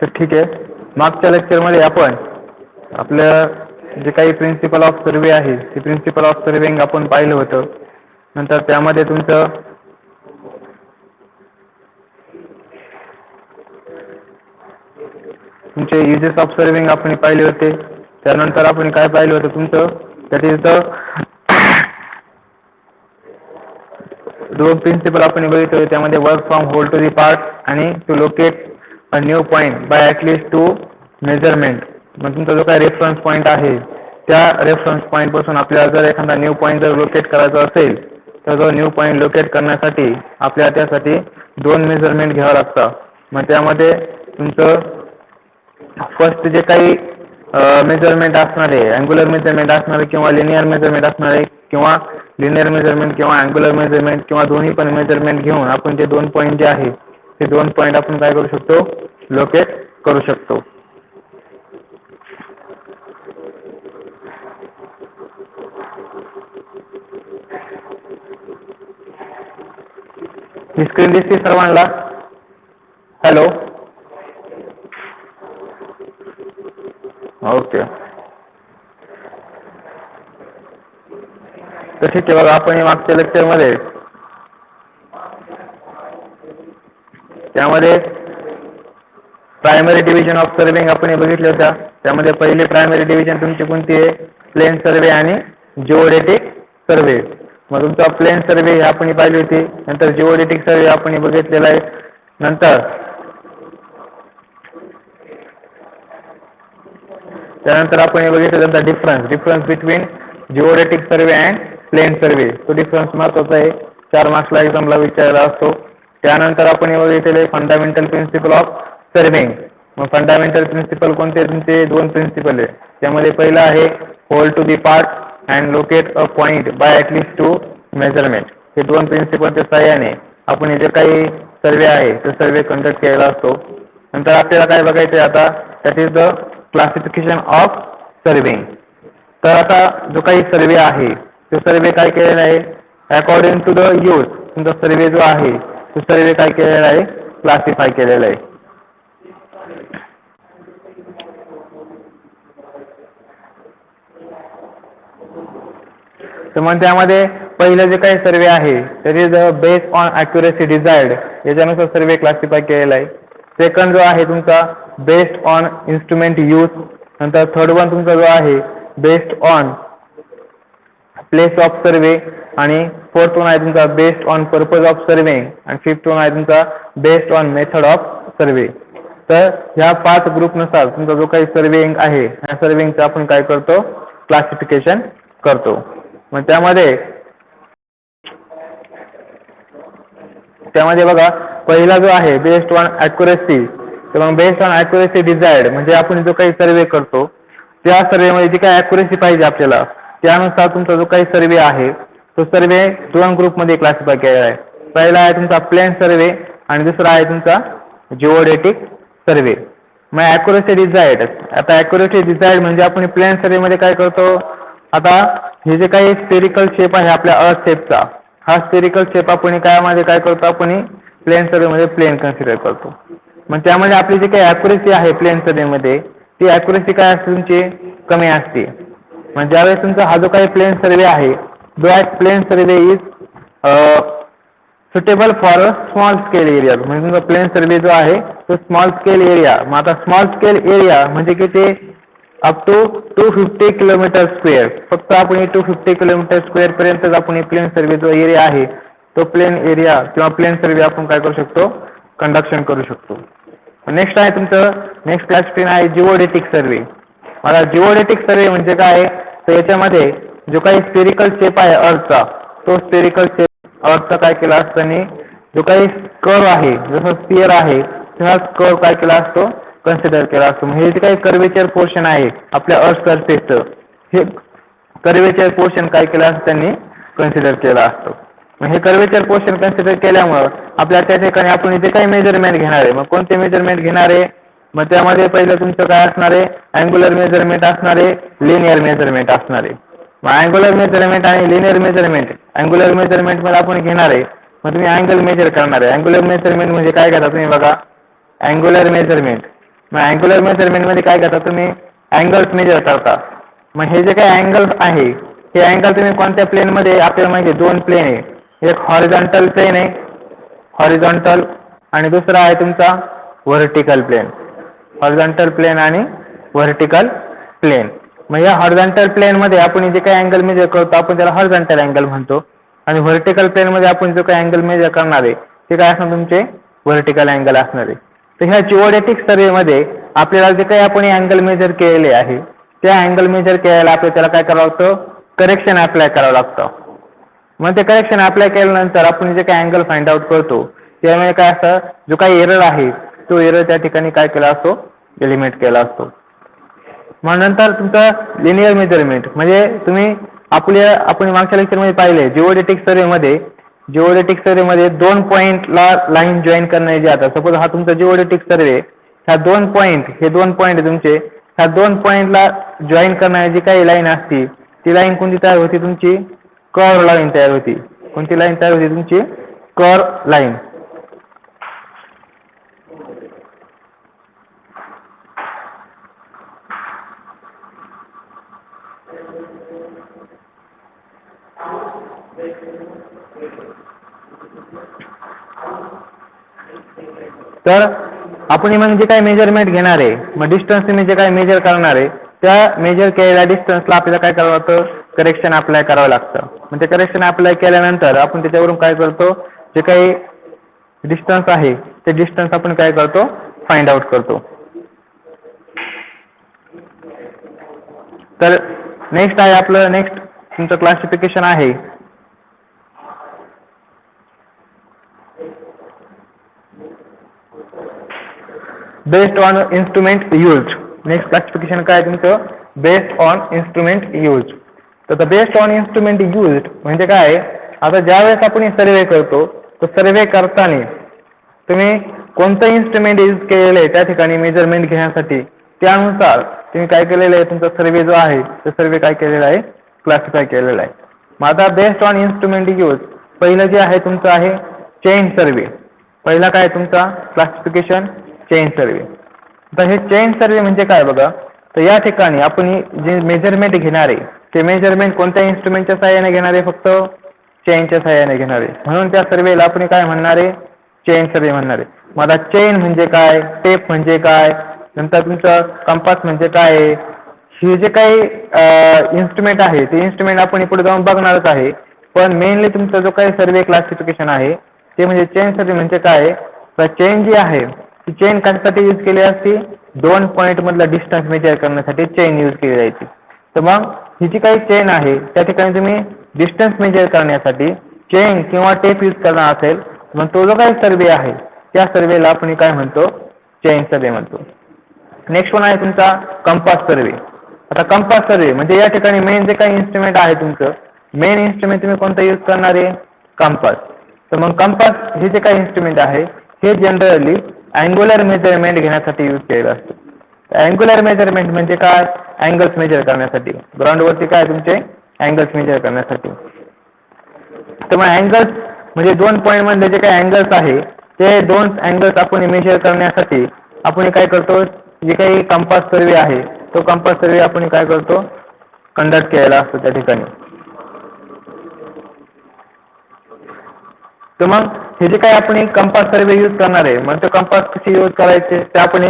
तर ठीक आहे, मागच्या लेक्चरमध्ये आपण आपलं जे काही प्रिन्सिपल ऑफ सर्वे आहे ते प्रिन्सिपल ऑफ सर्वेइंग आपण पाहिलं होतं. नंतर त्यामध्ये तुमचे युजेस ऑफ सर्विंग आपण पाहिले होते. त्यानंतर आपण काय पाहिलं होतं तुमचं, दॅट इज द दोन प्रिन्सिपल आपण बघितले होते. त्यामध्ये work from whole to the part आणि to locate a new point by at least two measurement. मग तुमचा जो काय रेफरन्स पॉईंट आहे त्या रेफरन्स पॉईंट पासून आपल्याला जर एखादा न्यू पॉईंट जर लोकेट करायचा असेल तर तो न्यू पॉईंट लोकेट करण्यासाठी आपल्याला त्यासाठी 2 मेजरमेंट घ्यावं लागतं. मग त्यामध्ये तुमचं फर्स्ट जे काही मेजरमेंट असणार आहे, अँग्युलर मेजरमेंट असणार आहे किंवा लिनियर मेजरमेंट असणार आहे किंवा लिनियर मेजरमेंट किंवा अँग्युलर मेजरमेंट किंवा दोन्ही पण मेजरमेंट घेऊन आपण जे 2 पॉईंट जे आहे ते 2 पॉईंट आपण काय करू शकतो, लोकेट करू शकतो. ही स्क्रीन दिसते सर्वांना? Hello, okay. तर ठीक आहे, बघा आपण मागच्या लेक्चरमध्ये त्यामध्ये प्रायमरी डिव्हिजन ऑफ सर्वेइंग आपण बघितले होत्या. त्यामध्ये पहिले प्रायमरी डिव्हिजन तुमची कोणती आहे, प्लेन सर्वे आणि जिओडेटिक सर्वे. मग तुमचा प्लेन सर्वे हे आपण पाहिली होती. नंतर जिओडेटिक सर्वे आपण बघितलेला आहे. नंतर त्यानंतर आपण बघितलं त्यांचा difference between geodetic survey and plane survey. तो डिफरन्स महत्वाचा आहे, 4 मार्क्सला एक्झामला विचारला असतो. त्यानंतर आपण बघितलेले फंडामेंटल प्रिन्सिपल ऑफ सर्वेइंग. मग फंडामेंटल प्रिन्सिपल कोणते, तुमचे 2 प्रिन्सिपल आहे. त्यामध्ये पहिला आहे whole to the part and locate a point by at least 2 measurement. हे 2 प्रिन्सिपलच्या सहाय्याने आपण जे काही सर्वे आहे तो सर्वे कंडक्ट केलेला असतो. नंतर आपल्याला काय बघायचं आहे आता, that is the classification of surveying. तर आता जो काही सर्वे आहे तो सर्वे काय केलेला आहे, अकॉर्डिंग टू द यूज. तुमचा सर्वे जो आहे तो सर्वे काय केलेला आहे, क्लासिफाय केलेला आहे. तर मग त्यामध्ये पहिलं जे काही सर्वे आहे that is based on accuracy desired, याच्यानुसार सर्वे क्लासिफाय केलेला आहे. सेकंड जो आहे तुमचा बेस्ड ऑन इन्स्ट्रुमेंट यूज. नंतर थर्ड वन तुमचा जो आहे बेस्ड ऑन प्लेस ऑफ सर्वे. आणि फोर्थ वन आहे तुमचा based on purpose of surveying. आणि फिफ्थ वन आहे तुमचा based on method of survey. तर ह्या 5 ग्रुपनुसार तुमचा जो काही सर्वेइंग आहे ह्या सर्वेइंगचं आपण काय करतो, क्लासिफिकेशन करतो. मग त्यामध्ये बघा पहिला जो आहे बेस्ड ऑन ॲक्युरेसी. तर मग बेस्ड ऑन ॲक्युरेसी डिझायर्ड म्हणजे आपण जो काही सर्वे करतो त्या सर्वेमध्ये जी काही ॲक्युरेसी पाहिजे आपल्याला त्यानुसार तुमचा जो काही सर्वे आहे तो सर्वे 2 ग्रुपमध्ये क्लासिफाय केलेला आहे. पहिला आहे तुमचा प्लेन सर्वे आणि दुसरा आहे तुमचा जिओडेटिक सर्वे. मग ॲक्युरेसी डिझायर्ड, आता ॲक्युरेसी डिझायर्ड म्हणजे आपण प्लेन सर्वेमध्ये काय करतो, आता हे जे काही स्फेरिकल शेप आहे आपल्या अर्थ शेपचा, हा स्फेरिकल शेप आपण काय करतो, आपण प्लेन सर्वेमध्ये प्लेन कन्सिडर करतो. मग त्यामध्ये आपली जी काही ॲक्युरेसी आहे प्लेन सर्वेमध्ये ती ॲक्युरेसी काय असते तुमची, कमी असते. मग ज्यावेळेस तुमचा हा जो काही प्लेन सर्वे आहे जो plane survey is suitable for a small scale area. म्हणजे तुमचा प्लेन सर्वे जो आहे तो स्मॉल स्केल एरिया. मग आता स्मॉल स्केल एरिया म्हणजे किती, अप टू 250 किलोमीटर स्क्वेअर. फक्त आपण 250 किलोमीटर स्क्वेअर पर्यंतच आपण प्लेन सर्वे जो एरिया आहे तो प्लेन एरिया किंवा प्लेन सर्वे आपण काय करू शकतो, कंडक्शन करू शकतो. नेक्स्ट आहे तुमचं नेक्स्ट क्लासिफिकेशन आहे जिओडेटिक सर्वे. मला जिओडेटिक सर्वे म्हणजे काय, तर याच्यामध्ये जो काही स्फेरिकल शेप आहे अर्थचा तो स्फेरिकल शेप अर्थचा काय केला असताना जो काही कर्व आहे जसं स्फिअर आहे हा कर्व काय केला असतो, कन्सिडर केला असतो. हे जे काही कर्वेचर पोर्शन आहे आपल्या अर्थ सरफेसचं हे कर्वेचर पोर्शन काय केलं असतं त्यांनी कन्सिडर केला असतो. मग हे कर्वेचर पोर्शन कन्सिडर केल्यामुळं आपल्याला त्या ठिकाणी आपण जे काही मेजरमेंट घेणार आहे, मग कोणते मेजरमेंट घेणार आहे, मग त्यामध्ये पहिलं तुमचं काय असणार आहे, अँग्युलर मेजरमेंट असणार आहे, लिनियर मेजरमेंट असणार आहे. मग अँग्युलर मेजरमेंट आणि लिनियर मेजरमेंट, अँग्युलर मेजरमेंट मध्ये आपण घेणार आहे, मग तुम्ही अँगल मेजर करणार आहे. अँग्युलर मेजरमेंट म्हणजे काय करता तुम्ही बघा, अँग्युलर मेजरमेंट, मग अँग्युलर मेजरमेंट मध्ये काय करता तुम्ही, अँगल्स मेजर करता. मग हे जे काही अँगल्स आहे हे अँगल तुम्ही कोणत्या प्लेन मध्ये, आपल्याला माहिती आहे 2 प्लेन आहे, एक हॉरिझॉन्टल प्लेन आहे, हॉरिझॉन्टल, आणि दुसरा आहे तुमचा व्हर्टिकल प्लेन, हॉरिझॉन्टल प्लेन आणि व्हर्टिकल प्लेन. मग या हॉरिझॉन्टल प्लेन मध्ये आपण जे काही अँगल मेजर करतो आपण त्याला हॉरिझॉन्टल अँगल म्हणतो, आणि व्हर्टिकल प्लेन मध्ये आपण जो काही अँगल मेजर करणार आहे ते काय असणार, तुमचे व्हर्टिकल अँगल असणार आहे. तर ह्या जिओडेटिक सर्वे मध्ये आपल्याला जे काही आपण अँगल मेजर केलेले आहे त्या अँगल मेजर केल्याला आपल्याला त्याला काय करावं लागतं, करेक्शन अप्लाय करावं लागतं. मग ते करेक्शन अप्लाय केल्यानंतर आपण जे काही अँगल फाइंड आउट करतो त्यामुळे काय असतं, जो काही एरर आहे तो एरर त्या ठिकाणी काय केला असतो, एलिमिनेट केला असतो. मग नंतर तुमचं लिनियर मेजरमेंट म्हणजे तुम्ही आपण मागच्या लेक्चरमध्ये पाहिले जिओडेटिक सर्वेमध्ये 2 पॉईंटला लाईन जॉईन करणे जे आता, सपोज हा तुमचा जिओडेटिक सर्वे, ह्या 2 पॉईंट आहे तुमचे, ह्या 2 पॉईंटला जॉईन करणारी जी काही लाईन असती ती लाईन कोणती तयार होती, तुमची कर्व लाईन तयार होती. कोणती लाईन तयार होती, तुमची कर्व लाईन. तर आपण मग जे काही मेजरमेंट घेणार आहे, मग डिस्टन्स तुम्ही जे काही मेजर करणार आहे त्या मेजर केलेल्या डिस्टन्सला आपल्याला काय करावं लागतं, करेक्शन अप्लाय करावं लागतं. मग ते करेक्शन अप्लाय केल्यानंतर आपण त्याच्यावरून काय करतो, जे काही डिस्टन्स आहे ते डिस्टन्स आपण काय करतो, फाइंड आउट करतो. तर नेक्स्ट आहे आपलं, नेक्स्ट तुमचं क्लासिफिकेशन आहे based on instrument use. Next classification काय तुमचं, बेस्ड ऑन इन्स्ट्रुमेंट यूज. तर बेस्ड ऑन इन्स्ट्रुमेंट यूज म्हणजे काय, आता ज्यावेळेस आपण सर्वे करतो तो सर्वे करताना तुम्ही कोणतं इन्स्ट्रुमेंट यूज केलेलं आहे त्या ठिकाणी मेजरमेंट घेण्यासाठी, त्यानुसार तुम्ही काय केलेलं आहे, तुमचा सर्वे जो आहे तो सर्वे काय केलेला आहे, क्लासिफाय केलेला आहे. मग आता बेस्ड ऑन इन्स्ट्रुमेंट यूज पहिलं जे आहे तुमचं आहे चेन सर्वे. पहिला काय तुमचा क्लासिफिकेशन, चेन सर्वे. आता हे चेन सर्वे म्हणजे काय बघा, तर या ठिकाणी आपण जे मेजरमेंट घेणार आहे ते मेजरमेंट कोणत्या इन्स्ट्रुमेंटच्या सहाय्याने घेणार आहे, फक्त चेनच्या सहाय्याने घेणार आहे, म्हणून त्या सर्वेला आपण काय म्हणणार आहे, चेन सर्वे म्हणणार आहे. मग आता चेन म्हणजे काय, टेप म्हणजे काय, नंतर तुमचं कंपास म्हणजे काय, हे जे काही इन्स्ट्रुमेंट आहे ते इन्स्ट्रुमेंट आपण पुढे जाऊन बघणारच आहे. पण मेनली तुमचा जो काही सर्वे क्लासिफिकेशन आहे ते म्हणजे चेन सर्वे म्हणजे काय, तर चेन जी आहे ती चेन कशासाठी यूज केली असती, 2 पॉईंट मधला डिस्टन्स मेजर करण्यासाठी चेन यूज केली जायची. तर मग ही जी काही चेन आहे त्या ठिकाणी तुम्ही डिस्टन्स मेजर करण्यासाठी चेन किंवा टेप यूज करणार असेल, मग तो जो काही सर्वे आहे त्या सर्वेला आपण काय म्हणतो, चेन सर्वे म्हणतो. नेक्स्ट वन आहे तुमचा कंपास सर्वे. आता कंपास सर्वे म्हणजे या ठिकाणी मेन जे काही इन्स्ट्रुमेंट आहे तुमचं, मेन इन्स्ट्रुमेंट तुम्ही कोणतं यूज करणार आहे, कंपास. तर मग कंपास हे जे काही इन्स्ट्रुमेंट आहे हे जनरली अँग्युलर मेजरमेंट घेण्यासाठी यूज केलेलं असतं. अँग्युलर मेजरमेंट म्हणजे काय, अँगल्स मेजर करण्यासाठी, ग्राउंडवरती काय तुमचे अँगल्स मेजर करण्यासाठी. तर मग अँगल्स म्हणजे 2 पॉईंट मध्ये जे काही अँगल्स आहे ते 2 अँगल्स आपण मेजर करण्यासाठी आपण काय करतो, जे काही कंपास सर्वे आहे तो कंपास सर्वे आपण काय करतो, कंडक्ट केलेला असतो त्या ठिकाणी. तर मग हे जे काही आपण कंपास सर्वे यूज करणार आहे, मग तो कंपास कशी यूज करायचे ते आपण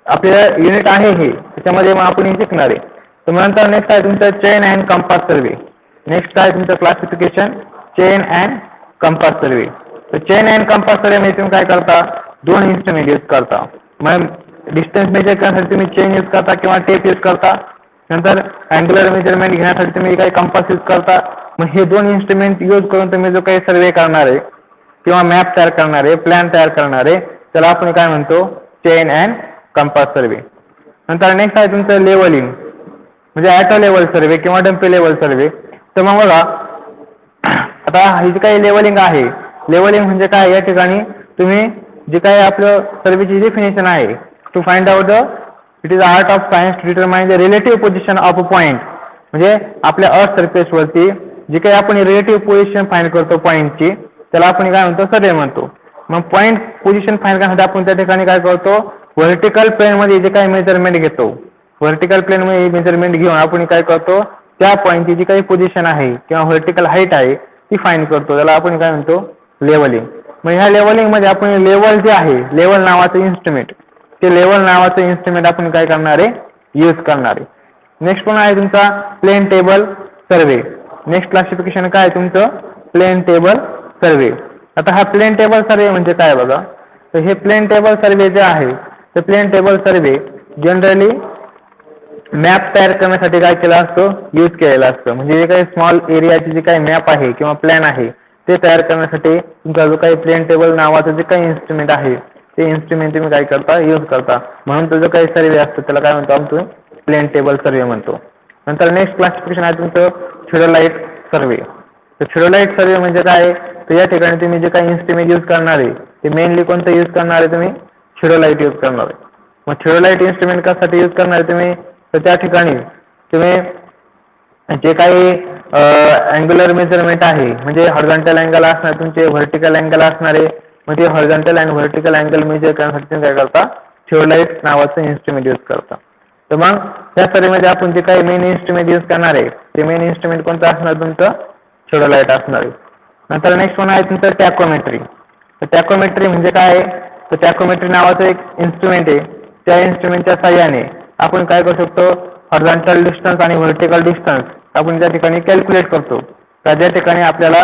आपल्या युनिट आहे हे त्याच्यामध्ये मग आपण शिकणार आहे. तर नंतर नेक्स्ट आहे तुमचं chain and compass survey. Next आहे तुमचं क्लासिफिकेशन चेन अँड कंपास सर्वे. तर चेन अँड कंपास सर्वे मध्ये तुम्ही काय करता, 2 इन्स्ट्रुमेंट यूज करता. मग डिस्टन्स मेजर करण्यासाठी तुम्ही चेन यूज करता किंवा टेप यूज करता, नंतर अँग्युलर मेजरमेंट घेण्यासाठी तुम्ही काही कंपास यूज करता. मग हे 2 इन्स्ट्रुमेंट यूज करून तुम्ही जो काही सर्वे करणार आहे किंवा मॅप तयार करणार आहे, प्लॅन तयार करणार आहे, त्याला आपण काय म्हणतो, चेन अँड कंपास सर्वे. नंतर नेक्स्ट आहे तुमचं लेवलिंग म्हणजे ॲटो लेवल सर्वे किंवा डम्पी लेवल सर्वे. तर मग बघा आता ही जी काही लेवलिंग आहे, लेवलिंग म्हणजे काय, या ठिकाणी तुम्ही जे काही आपलं सर्वेची डेफिनेशन आहे, to find out it is art of science to determine the relative position of a point. म्हणजे आपल्या अर्थ सरफेस वरती जी काही आपण रिलेटिव्ह पोझिशन फाइंड करतो पॉईंटची, त्याला आपण काय म्हणतो, सर्वे म्हणतो. मग पॉईंट पोझिशन फाइंड करण्यासाठी आपण त्या ठिकाणी काय करतो, व्हर्टिकल प्लेन मध्ये जे काही मेजरमेंट घेतो, व्हर्टिकल प्लेन मध्ये मेजरमेंट घेऊन आपण काय करतो, त्या पॉईंटची जी काही पोझिशन आहे किंवा व्हर्टिकल हाईट आहे ती फाइंड करतो. त्याला आपण काय म्हणतो, लेवलिंग. मग ह्या लेवलिंग मध्ये आपण लेवल जे आहे, लेवल नावाचं इन्स्ट्रुमेंट, ते लेवल नावाचं इन्स्ट्रुमेंट आपण काय करणार आहे, यूज करणार आहे. नेक्स्ट पण आहे तुमचा plane table survey. Next classification काय आहे तुमचं, प्लेन टेबल सर्वे. आता हा प्लेन टेबल सर्वे म्हणजे काय बघा, तर हे प्लेन टेबल सर्वे जे आहे, ते plane table survey generally map तयार करण्यासाठी काय केला असतो, यूज केलेला असतो. म्हणजे जे काही स्मॉल एरियाचे जे काही मॅप आहे किंवा प्लॅन आहे ते तयार करण्यासाठी तुमचा जो काही प्लेन टेबल नावाचं जे काही इन्स्ट्रुमेंट आहे ते इन्स्ट्रुमेंट तुम्ही काय करता, यूज करता. म्हणून तो जो काही सर्वे असतो त्याला काय म्हणतो आपण, प्लेन टेबल सर्वे म्हणतो. नंतर नेक्स्ट क्लासिफिकेशन आहे तुमचं थिओडोलाइट सर्वे. तर थिओडोलाइट सर्वे म्हणजे काय, तर या ठिकाणी तुम्ही जे काही इन्स्ट्रुमेंट यूज करणार आहे ते मेनली कोणतं यूज करणार आहे, तुम्ही थिओडोलाइट यूज करणार आहे. मग थिओडोलाइट इन्स्ट्रुमेंट कशासाठी यूज करणार आहे तुम्ही, तर त्या ठिकाणी तुम्ही जे काही अँग्युलर मेजरमेंट आहे, म्हणजे हॉरिझॉन्टल अँगल असणार तुमचे, व्हर्टिकल अँगल असणारे, मग ते हॉरिझॉन्टल आणि व्हर्टिकल अँगल मेजर करण्यासाठी तुम्ही काय करता, थिओडोलाइट नावाचं इन्स्ट्रुमेंट यूज करता. तर मग त्या सर्वेमध्ये आपण जे काही मेन इन्स्ट्रुमेंट यूज करणार आहे ते मेन इन्स्ट्रुमेंट कोणतं असणार, तुमचं थिओडोलाइट असणार आहे. नंतर नेक्स्ट वन आहे तुमचं टॅकोमेट्री. तर टॅकोमेट्री म्हणजे काय, तर टॅकोमेट्री नावाचं एक इन्स्ट्रुमेंट आहे. त्या इन्स्ट्रुमेंटच्या साह्याने आपण काय करू शकतो, हॉरिझॉन्टल डिस्टन्स आणि व्हर्टिकल डिस्टन्स आपण त्या ठिकाणी कॅल्क्युलेट करतो. तर ज्या ठिकाणी आपल्याला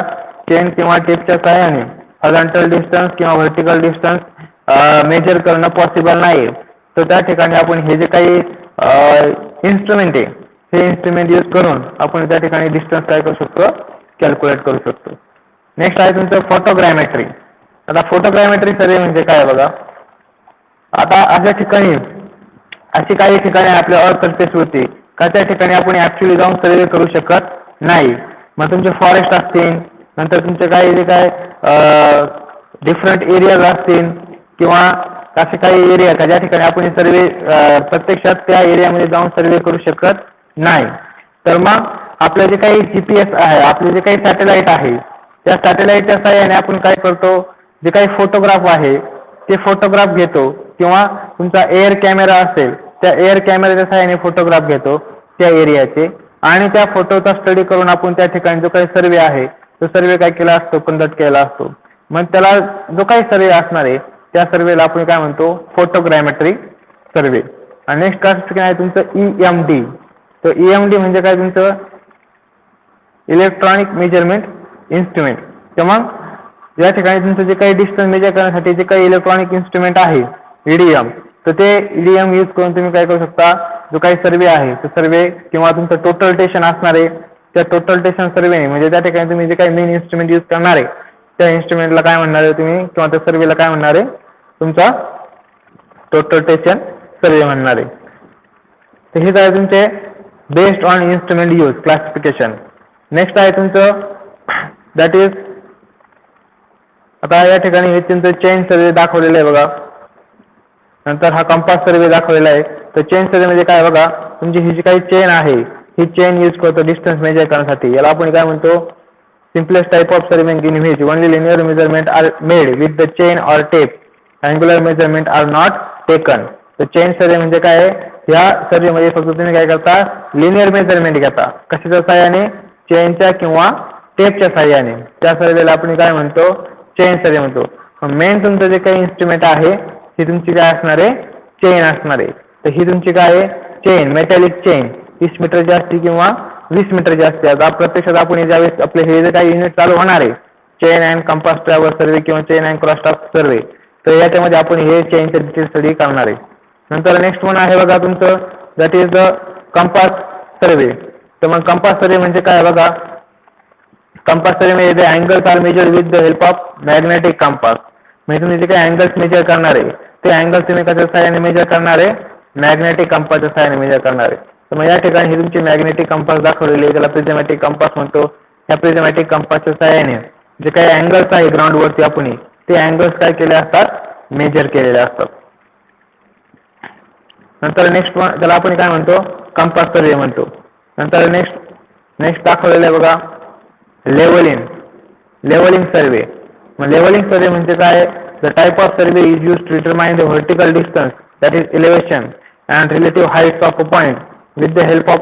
चेन किंवा टेपच्या साह्याने हॉरिझॉन्टल डिस्टन्स किंवा व्हर्टिकल डिस्टन्स मेजर करणं पॉसिबल नाही, तर त्या ठिकाणी आपण हे जे काही इन्स्ट्रुमेंट आहे हे इन्स्ट्रुमेंट यूज करून आपण त्या ठिकाणी डिस्टन्स काय करू शकतो, कॅल्क्युलेट करू शकतो. नेक्स्ट आहे तुमचं फोटोग्रामेट्री. आता फोटोग्रामेट्री सर्वे म्हणजे काय बघा, आता अशा ठिकाणी अशी काही ठिकाणी आपल्या अर्थ सरफेस होती का त्या ठिकाणी आपण ऍक्च्युअली जाऊन सर्वे करू शकत नाही. मग तुमचे फॉरेस्ट असतील, नंतर तुमचे काही जे काय डिफरंट एरियाज असतील किंवा असे काही एरिया का ज्या ठिकाणी आपण सर्वे प्रत्यक्षात त्या एरियामध्ये जाऊन सर्वे करू शकत नाही. तर मग आपलं जे काही GPS आहे, आपले जे काही सॅटेलाइट आहे, त्या सॅटेलाइटच्या साहाय्याने आपण काय करतो, जे काही फोटोग्राफ आहे ते फोटोग्राफ घेतो किंवा तुमचा एअर कॅमेरा असेल त्या एअर कॅमेराच्या साहाय्याने फोटोग्राफ घेतो त्या एरियाचे, आणि त्या फोटोचा स्टडी करून आपण त्या ठिकाणी जो काही सर्वे आहे तो सर्वे काय केला असतो, कंडक्ट केला असतो. मग त्याला जो काही सर्वे असणार आहे त्या सर्वेला आपण काय म्हणतो, फोटोग्रामेट्री सर्वे. आणि नेक्स्ट क्लासिफिकेशन आहे तुमचं EMD. तर EMD म्हणजे काय, तुमचं इलेक्ट्रॉनिक मेजरमेंट इन्स्ट्रुमेंट. तर मग या ठिकाणी तुमचं जे काही डिस्टन्स मेजर करण्यासाठी जे काही इलेक्ट्रॉनिक इन्स्ट्रुमेंट आहे EDM, तर ते EDM यूज करून तुम्ही काय करू शकता, जो काही सर्वे आहे तो सर्वे किंवा तुमचं टोटल टेशन असणार आहे त्या टोटल टेशन सर्वे, म्हणजे त्या ठिकाणी तुम्ही जे काही मेन इन्स्ट्रुमेंट यूज करणार आहे त्या इन्स्ट्रुमेंटला काय म्हणणार आहे तुम्ही, किंवा त्या सर्वेला काय म्हणणार आहे, तुमचा टोटल टेशन सर्वे म्हणणार आहे. तर हे आहे तुमचे based on instrument use classification. Next आहे तुमचं दॅट इज, आता या ठिकाणी हे तुमचं चेन सर्वे दाखवलेलं आहे बघा. नंतर हा कंपास सर्वे दाखवलेला आहे. तर चेन सर्वे म्हणजे काय बघा, तुमची ही जी काही चेन आहे ही चेन यूज करतो डिस्टन्स मेजर करण्यासाठी. याला आपण काय म्हणतो, simplest type of surveying in which only linear measurement are made with the chain or tape. Angular measurement are not taken. तर चेन सर्वे म्हणजे काय आहे, या सर्वेमध्ये फक्त तुम्ही काय करता, लिनियर मेजरमेंट घेता. कशाच्या साह्याने, चेनच्या किंवा टेपच्या साह्याने. त्या सर्वेला आपण काय म्हणतो, चेन सर्वे म्हणतो. मेन तुमचं जे काही इन्स्ट्रुमेंट आहे ही तुमची काय असणार आहे, चेन असणार आहे. तर ही तुमची काय आहे, चेन, मेटॅलिक चेन 30 मीटरची असते किंवा 20 मीटरची असते. आता प्रत्यक्षात आपण ज्यावेळेस आपले हे जे काही युनिट चालू होणार आहे, चेन अँड कंपास ट्रॅव्हर्स सर्वे किंवा चेन अँड क्रॉस टॉक सर्वे, तर याच्यामध्ये आपण हे चेनचे डिटेल स्टडी करणार आहे. नंतर नेक्स्ट वन आहे बघा तुमचं, दॅट इज द कंपास सर्वे. तर मग कंपास सर्वे म्हणजे काय बघा, कंपास सर्वे म्हणजे the angles are measure with the help of magnetic compass. म्हणजे तुम्ही जे काही अँगल्स मेजर करणार आहे ते अँगल्स तुम्ही कशा सहाय्याने मेजर करणार आहे, मॅग्नेटिक कंपासच्या सहाय्याने मेजर करणार आहे. तर मग या ठिकाणी ही तुमची मॅग्नेटिक कंपास दाखवलेली आहे, त्याला प्रिझमॅटिक कंपास म्हणतो. या प्रिझमॅटिक कंपासच्या सहाय्याने जे काही अँगल्स आहे ग्राउंड वरती आपण ते अँगल्स काय केले असतात, मेजर केलेले असतात. नंतर नेक्स्ट त्याला आपण काय म्हणतो, कंपास सर्वे म्हणतो. नंतर नेक्स्ट नेक्स्ट दाखवलेलं आहे बघा लेवलिंग सर्वे. मग लेवलिंग सर्वे म्हणजे काय? The type of survey is use to determine the vertical distance that is elevation and relative heights of a point with the help of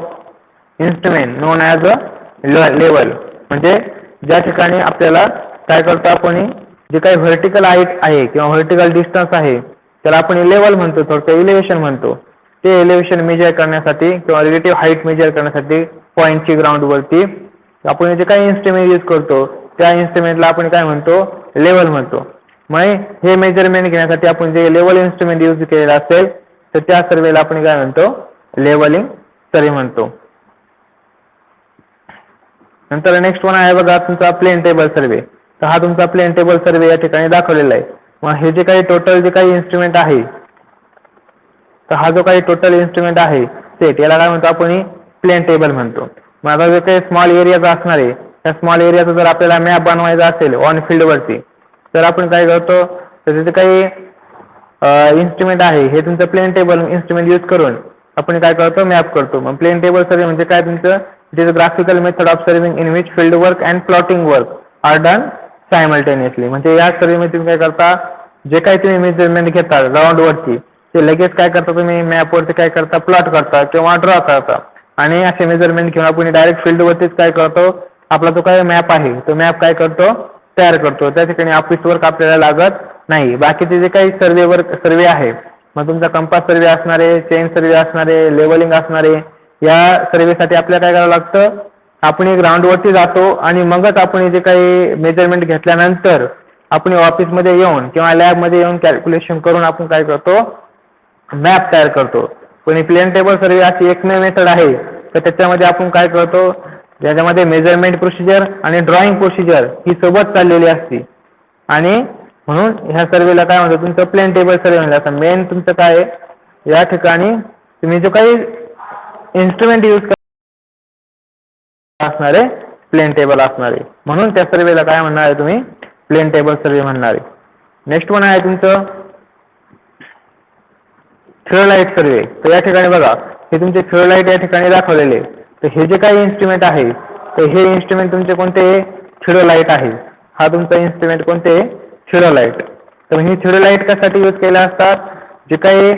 instrument known as a level. म्हणजे ज्या ठिकाणी आपल्याला काय करतो आपण, जे काही व्हर्टिकल हाईट आहे किंवा व्हर्टिकल डिस्टन्स आहे त्याला आपण लेवल म्हणतो, थोडक्यात एलिव्हेशन म्हणतो. ते एलिव्हेशन मेजर करण्यासाठी किंवा रिलेटिव्ह हाईट मेजर करण्यासाठी पॉईंटची ग्राउंडवरती आपण जे काही इन्स्ट्रुमेंट यूज करतो त्या इन्स्ट्रुमेंटला आपण काय म्हणतो? लेवल म्हणतो. मग हे मेजरमेंट घेण्यासाठी आपण जे लेवल इन्स्ट्रुमेंट यूज केलेलं असेल तर त्या सर्वेला आपण काय म्हणतो? लेवलिंग सर्वे म्हणतो. नंतर नेक्स्ट वन आहे बघा तुमचा प्लेन टेबल सर्वे. तर हा तुमचा प्लेन टेबल सर्वे या ठिकाणी दाखवलेला आहे. मग हे जे काही टोटल जे काही इन्स्ट्रुमेंट आहे, तर हा जो काही टोटल इन्स्ट्रुमेंट आहे सेट याला काय म्हणतो आपण? प्लेन टेबल म्हणतो. मग आता जे काही स्मॉल एरियाचा असणार आहे त्या स्मॉल एरियाचा जर आपल्याला मॅप बनवायचा असेल ऑन फील्डवरती तर आपण काय करतो? तर जे काही इन्स्ट्रुमेंट आहे हे तुमचं प्लेन टेबल इन्स्ट्रुमेंट यूज करून आपण काय करतो? मॅप करतो. मग प्लेन टेबल सर्वे म्हणजे काय? तुमचं it is a graphical method of surveying in which field work and plotting work are done simultaneously. म्हणजे या सर्वेमध्ये तुम्ही काय करता? जे काही तुम्ही मेजरमेंट घेता राऊंडवरती ते लगेच काय करता? तुम्ही मॅपवरती काय करता? प्लॉट करता किंवा ड्रॉ करता आणि असे मेजरमेंट घेऊन आपण डायरेक्ट फील्डवरतीच काय करतो? आपला जो काही मॅप आहे तो मॅप काय करतो? तयार करतो. त्या ठिकाणी ऑफिस वर्क आपल्याला लागत नाही. बाकीचे जे काही सर्वे आहे, मग तुमचा कंपास सर्वे असणारे, चेन सर्वे असणारे, लेवलिंग असणारे, या सर्वेसाठी आपल्याला काय करावं लागतं? आपण ग्राउंडवरती जातो आणि मगच आपण जे काही मेजरमेंट घेतल्यानंतर आपण ऑफिसमध्ये येऊन किंवा लॅबमध्ये येऊन कॅल्क्युलेशन करून आपण काय करतो? मॅप तयार करतो. पण प्लेन टेबल सर्वे अशी एकमेव मेथड आहे तर त्याच्यामध्ये आपण काय करतो? ज्याच्यामध्ये मेजरमेंट प्रोसिजर आणि ड्रॉइंग प्रोसिजर ही सोबत चाललेली असते आणि म्हणून ह्या सर्वेला काय म्हणतो? तुमचं प्लेन टेबल सर्वे म्हणजे आता मेन तुमचं काय आहे? या ठिकाणी तुम्ही जो काही इन्स्ट्रुमेंट यूज असणारे प्लेन टेबल असणारे, म्हणून त्या सर्वेला काय म्हणणार आहे तुम्ही? प्लेन टेबल सर्वे म्हणणार आहे. नेक्स्ट वन आहे तुमचं थिओलाइट सर्वे. तर या ठिकाणी बघा हे तुमचे थिओलाइट या ठिकाणी दाखवलेले. तर हे जे काही इन्स्ट्रुमेंट आहे तर हे इन्स्ट्रुमेंट तुमचे कोणते? थिओलाइट आहे. हा तुमचा इन्स्ट्रुमेंट कोणते? थिओलाइट. तर ही थिओलाइट कशासाठी यूज केले असतात? जे काही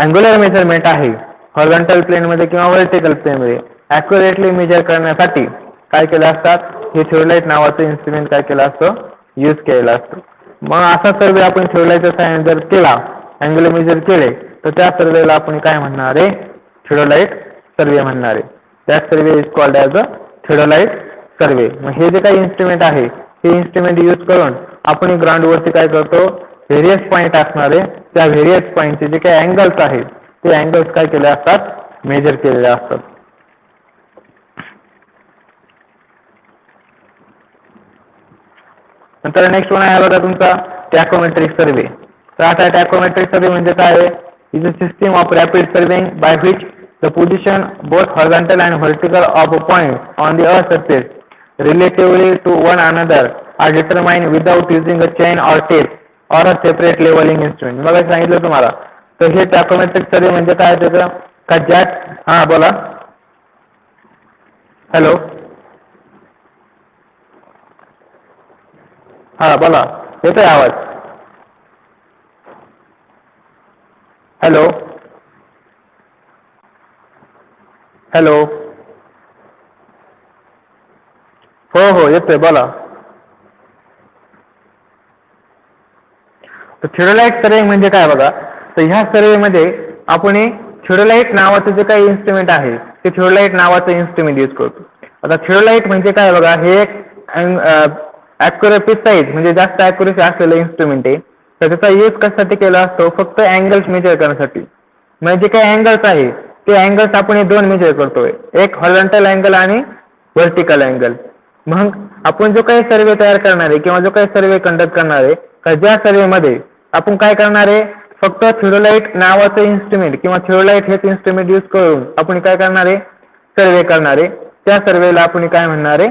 अँग्युलर मेजरमेंट आहे हॉरिझॉन्टल प्लेनमध्ये किंवा व्हर्टिकल प्लेनमध्ये ॲक्युरेटली मेजर करण्यासाठी काय केलं असतात? हे थिओलाइट नावाचं इन्स्ट्रुमेंट काय केलं असतं? यूज केलेलं असतं. मग असा सर्वे आपण थिओलाइटचा सायन्स जर केला, अँग्युलर मेजर केले तर त्या सर्वेला आपण काय म्हणणार आहे? थिओलाइट सर्वे म्हणणार आहे. That survey is called as a theodolite survey. मग हे जे काही इन्स्ट्रुमेंट आहे हे इन्स्ट्रुमेंट यूज करून आपण ग्राउंडवरती काय करतो? व्हेरियस पॉईंट असणारे त्या व्हेरियस पॉईंटचे जे काही अँगल्स आहेत ते अँगल्स काय केले असतात? मेजर केलेले असतात. नंतर नेक्स्ट वन आहे बघा तुमचा टॅकोमेट्रिक सर्वे. तर आता टॅकोमेट्रिक सर्वे म्हणजे काय? Is a system of rapid surveying by which the position both horizontal and vertical of a point on the earth surface relatively to one another are determined without using a chain or tape or a separate levelling instrument. मग सांगितलं तुम्हाला. तर हे टॅकोमेट्रिक survey म्हणजे काय? त्याचं का ज्या हां बोला. हॅलो हां बोला, येतोय आवाज? हॅलो हॅलो हो हो येतोय बोला. तर थिओलाइट सर्वे म्हणजे काय बघा? तर ह्या सर्वेमध्ये आपण थिओलाइट नावाचं जे काही इन्स्ट्रुमेंट आहे ते थिओलाइट नावाचं इन्स्ट्रुमेंट यूज करतो. आता थिओलाइट म्हणजे काय बघा? हे एक ॲक्युरेसी म्हणजे जास्त ॲक्युरेसी असलेलं इन्स्ट्रुमेंट आहे. तर त्याचा यूज कशासाठी केला असतो? फक्त अँगल्स मेजर करण्यासाठी. म्हणजे जे काही अँगल्स आहे ते अँगल्स आपण दोन मेजर करतोय, एक हॉरिझॉन्टल अँगल आणि व्हर्टिकल अँगल. मग आपण जो काही सर्वे तयार करणार आहे किंवा जो काही सर्वे कंडक्ट करणार आहे तर ज्या सर्वेमध्ये आपण काय करणार आहे? फक्त थिओलाइट नावाचं इन्स्ट्रुमेंट किंवा थिओलाइट हेच इन्स्ट्रुमेंट यूज करून आपण काय करणार आहे? सर्वे करणार आहे. त्या सर्वेला आपण काय म्हणणार आहे?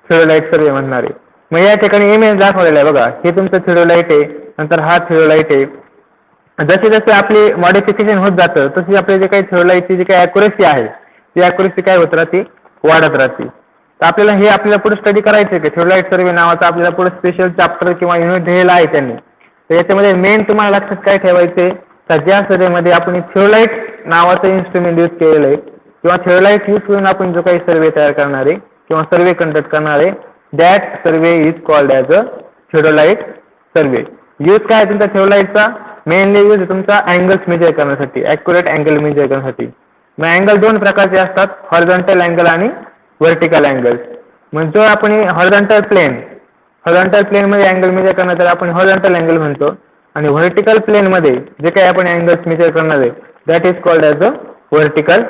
थिओलाइट सर्वे म्हणणार आहे. मग या ठिकाणी इमेज दाखवलेला आहे बघा. हे तुमचं थिओलाइट आहे, नंतर हा थिओलाइट आहे. जसे जसे आपली मॉडिफिकेशन होत जातं तशी आपले जे काही थिओलाइटची जी काही ॲक्युरेसी आहे ती ॲक्युरेसी काय होत राहते? वाढत राहते. तर आपल्याला हे आपल्याला पुढे स्टडी करायचं आहे की थिओलाइट सर्वे नावाचा आपल्याला पुढे स्पेशल चॅप्टर किंवा युनिट दिलेला आहे त्यांनी. तर याच्यामध्ये मेन तुम्हाला लक्षात काय ठेवायचंय तर ज्या सर्वेमध्ये आपण थिओलाइट नावाचं इन्स्ट्रुमेंट यूज केलेलं आहे किंवा थिओलाइट यूज करून आपण जो काही सर्वे तयार करणार आहे किंवा सर्वे कंडक्ट करणार आहे that survey is called as a theodolite survey. Use काय आहे तुमचा थिओलाइटचा मेनली यूज तुमचा अँगल्स मेजर करण्यासाठी, ॲक्युरेट अँगल मेजर करण्यासाठी. मग अँगल दोन प्रकारचे असतात, हॉरिझॉन्टल अँगल आणि व्हर्टिकल अँगल. मग जो आपण हॉरिझॉन्टल प्लेन मध्ये अँगल मेजर करणार तर आपण हॉरिझॉन्टल अँगल म्हणतो आणि व्हर्टिकल प्लेन मध्ये जे काही आपण अँगल्स मेजर करणार आहे that is called as a vertical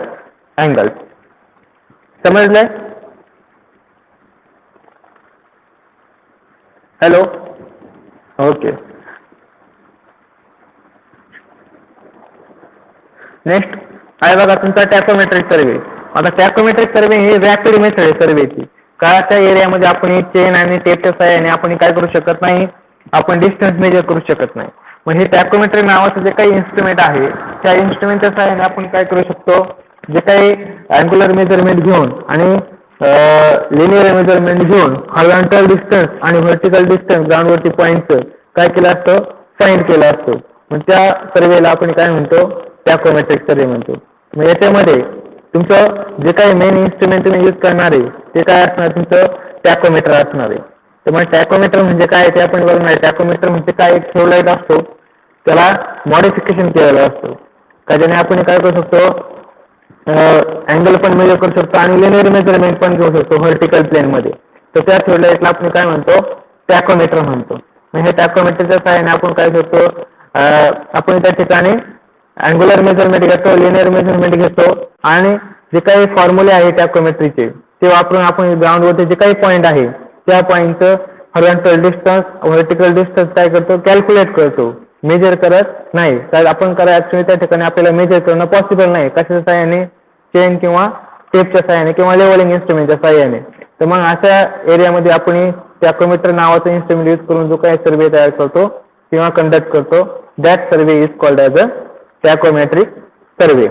angle. समजलंय? Hello, okay. नेक्स्ट आहे बघा तुमचा टॅकोमेट्रिक सर्वे. आता टॅकोमेट्रिक सर्वे ही रॅपिड मेथड आहे सर्वेची. काळाच्या एरियामध्ये आपण चेन आणि टेपच्या सहाय्याने आपण काय करू शकत नाही, आपण डिस्टन्स मेजर करू शकत नाही. मग हे टॅकोमेट्रिक नावाचं जे काही इन्स्ट्रुमेंट आहे त्या इन्स्ट्रुमेंटच्या सहाय्याने आपण काय करू शकतो, जे काही अँग्युलर मेजरमेंट घेऊन आणि लिनियर मेजरमेंट घेऊन हॉरिझॉन्टल डिस्टन्स आणि व्हर्टिकल डिस्टन्स ग्राउंडवरती पॉईंटचं काय केलं असतं, फाइंड केलं असतं. मग त्या सर्वेला आपण काय म्हणतो, टॅकोमेट्रिक सर्वे म्हणतो. मग याच्यामध्ये तुमचं जे काही मेन इन्स्ट्रुमेंट तुम्ही यूज करणार आहे ते काय असणार, तुमचं टॅकोमीटर असणार आहे. तर मग टॅकोमीटर म्हणजे काय ते आपण बघणार. टॅकोमीटर म्हणजे काय, एक थिओलाइट असतो त्याला मॉडिफिकेशन केलेलं असतं का ज्याने आपण काय करू शकतो, अँगल पण मेजर करू शकतो आणि लिनियर मेजरमेंट पण घेऊ शकतो व्हर्टिकल प्लेन मध्ये. तर त्या थिओलाइटला आपण काय म्हणतो, टॅकोमीटर म्हणतो. मग हे टॅकोमीटरच्या सहाय्याने आपण काय करतो, आपण त्या ठिकाणी अँग्युलर मेजरमेंट घेतो, लिनियर मेजरमेंट घेतो आणि जे काही फॉर्म्युले आहे टॅकोमेट्रीचे ते वापरून आपण ग्राउंडवरती जे काही पॉईंट आहे त्या पॉईंटचं हॉरिझॉन्टल डिस्टन्स, व्हर्टिकल डिस्टन्स काय करतो, कॅल्क्युलेट करतो, मेजर करत नाही. तर आपण करा ऍक्च्युली त्या ठिकाणी आपल्याला मेजर करणं पॉसिबल नाही, कशाच्या सहाय्याने, चेन किंवा टेपच्या सहाय्याने किंवा लेवलिंग इन्स्ट्रुमेंटच्या सहाय्याने. तर मग अशा एरियामध्ये आपण टॅकोमीटर नावाचं इन्स्ट्रुमेंट यूज करून जो काही सर्वे तयार करतो किंवा कंडक्ट करतो that survey is called as a tacheometric survey.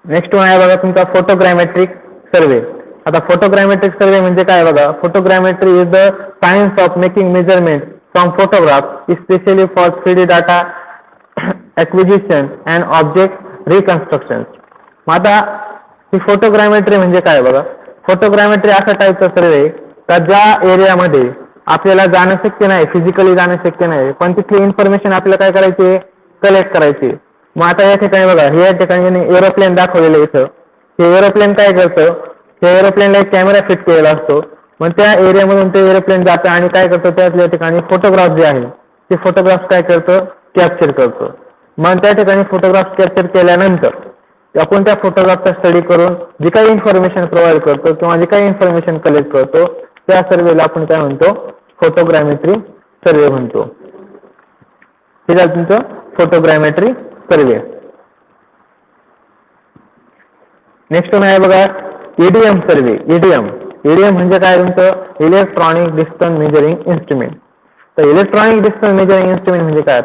Next one आहे बघा तुमचा फोटोग्रामेट्रिक सर्वे. आता फोटोग्रामेट्रिक सर्वे म्हणजे काय बघा, photogrammetry is the science of making measurement from photograph specially for 3D data acquisition and object reconstruction. मग आता ही फोटोग्रामेट्री म्हणजे काय बघा, फोटोग्रामेट्री अशा टाईपचा सर्वे का ज्या एरियामध्ये आपल्याला जाणं शक्य नाही, फिजिकली जाणं शक्य नाही, पण तिथली इन्फॉर्मेशन आपल्याला काय करायची, कलेक्ट करायची. मग आता या ठिकाणी बघा, हे या ठिकाणी एरोप्लेन दाखवलेलं इथं. हे एरोप्लेन काय करतं, त्या एरोप्लेनला एक कॅमेरा फिट केलेला असतो. मग त्या एरियामधून ते एरोप्लेन जातं आणि काय करतं, त्या ठिकाणी फोटोग्राफ जे आहे ते फोटोग्राफ काय करतं, कॅप्चर करतं. मग त्या ठिकाणी फोटोग्राफ कॅप्चर केल्यानंतर आपण त्या फोटोग्राफचा स्टडी करून जी काही इन्फॉर्मेशन प्रोव्हाइड करतो किंवा जी काही इन्फॉर्मेशन कलेक्ट करतो त्या सर्वेला आपण काय म्हणतो, फोटोग्रामेट्री सर्वे म्हणतो. हे झालं तुमचं फोटोग्रामेट्री सर्वे. नेक्स्ट वन आहे बघा ईडीएम सर्वे. ईडीएम म्हणजे काय, तुमचं इलेक्ट्रॉनिक डिस्टन्स मेजरिंग इन्स्ट्रुमेंट. तर इलेक्ट्रॉनिक डिस्टन्स मेजरिंग इन्स्ट्रुमेंट म्हणजे काय,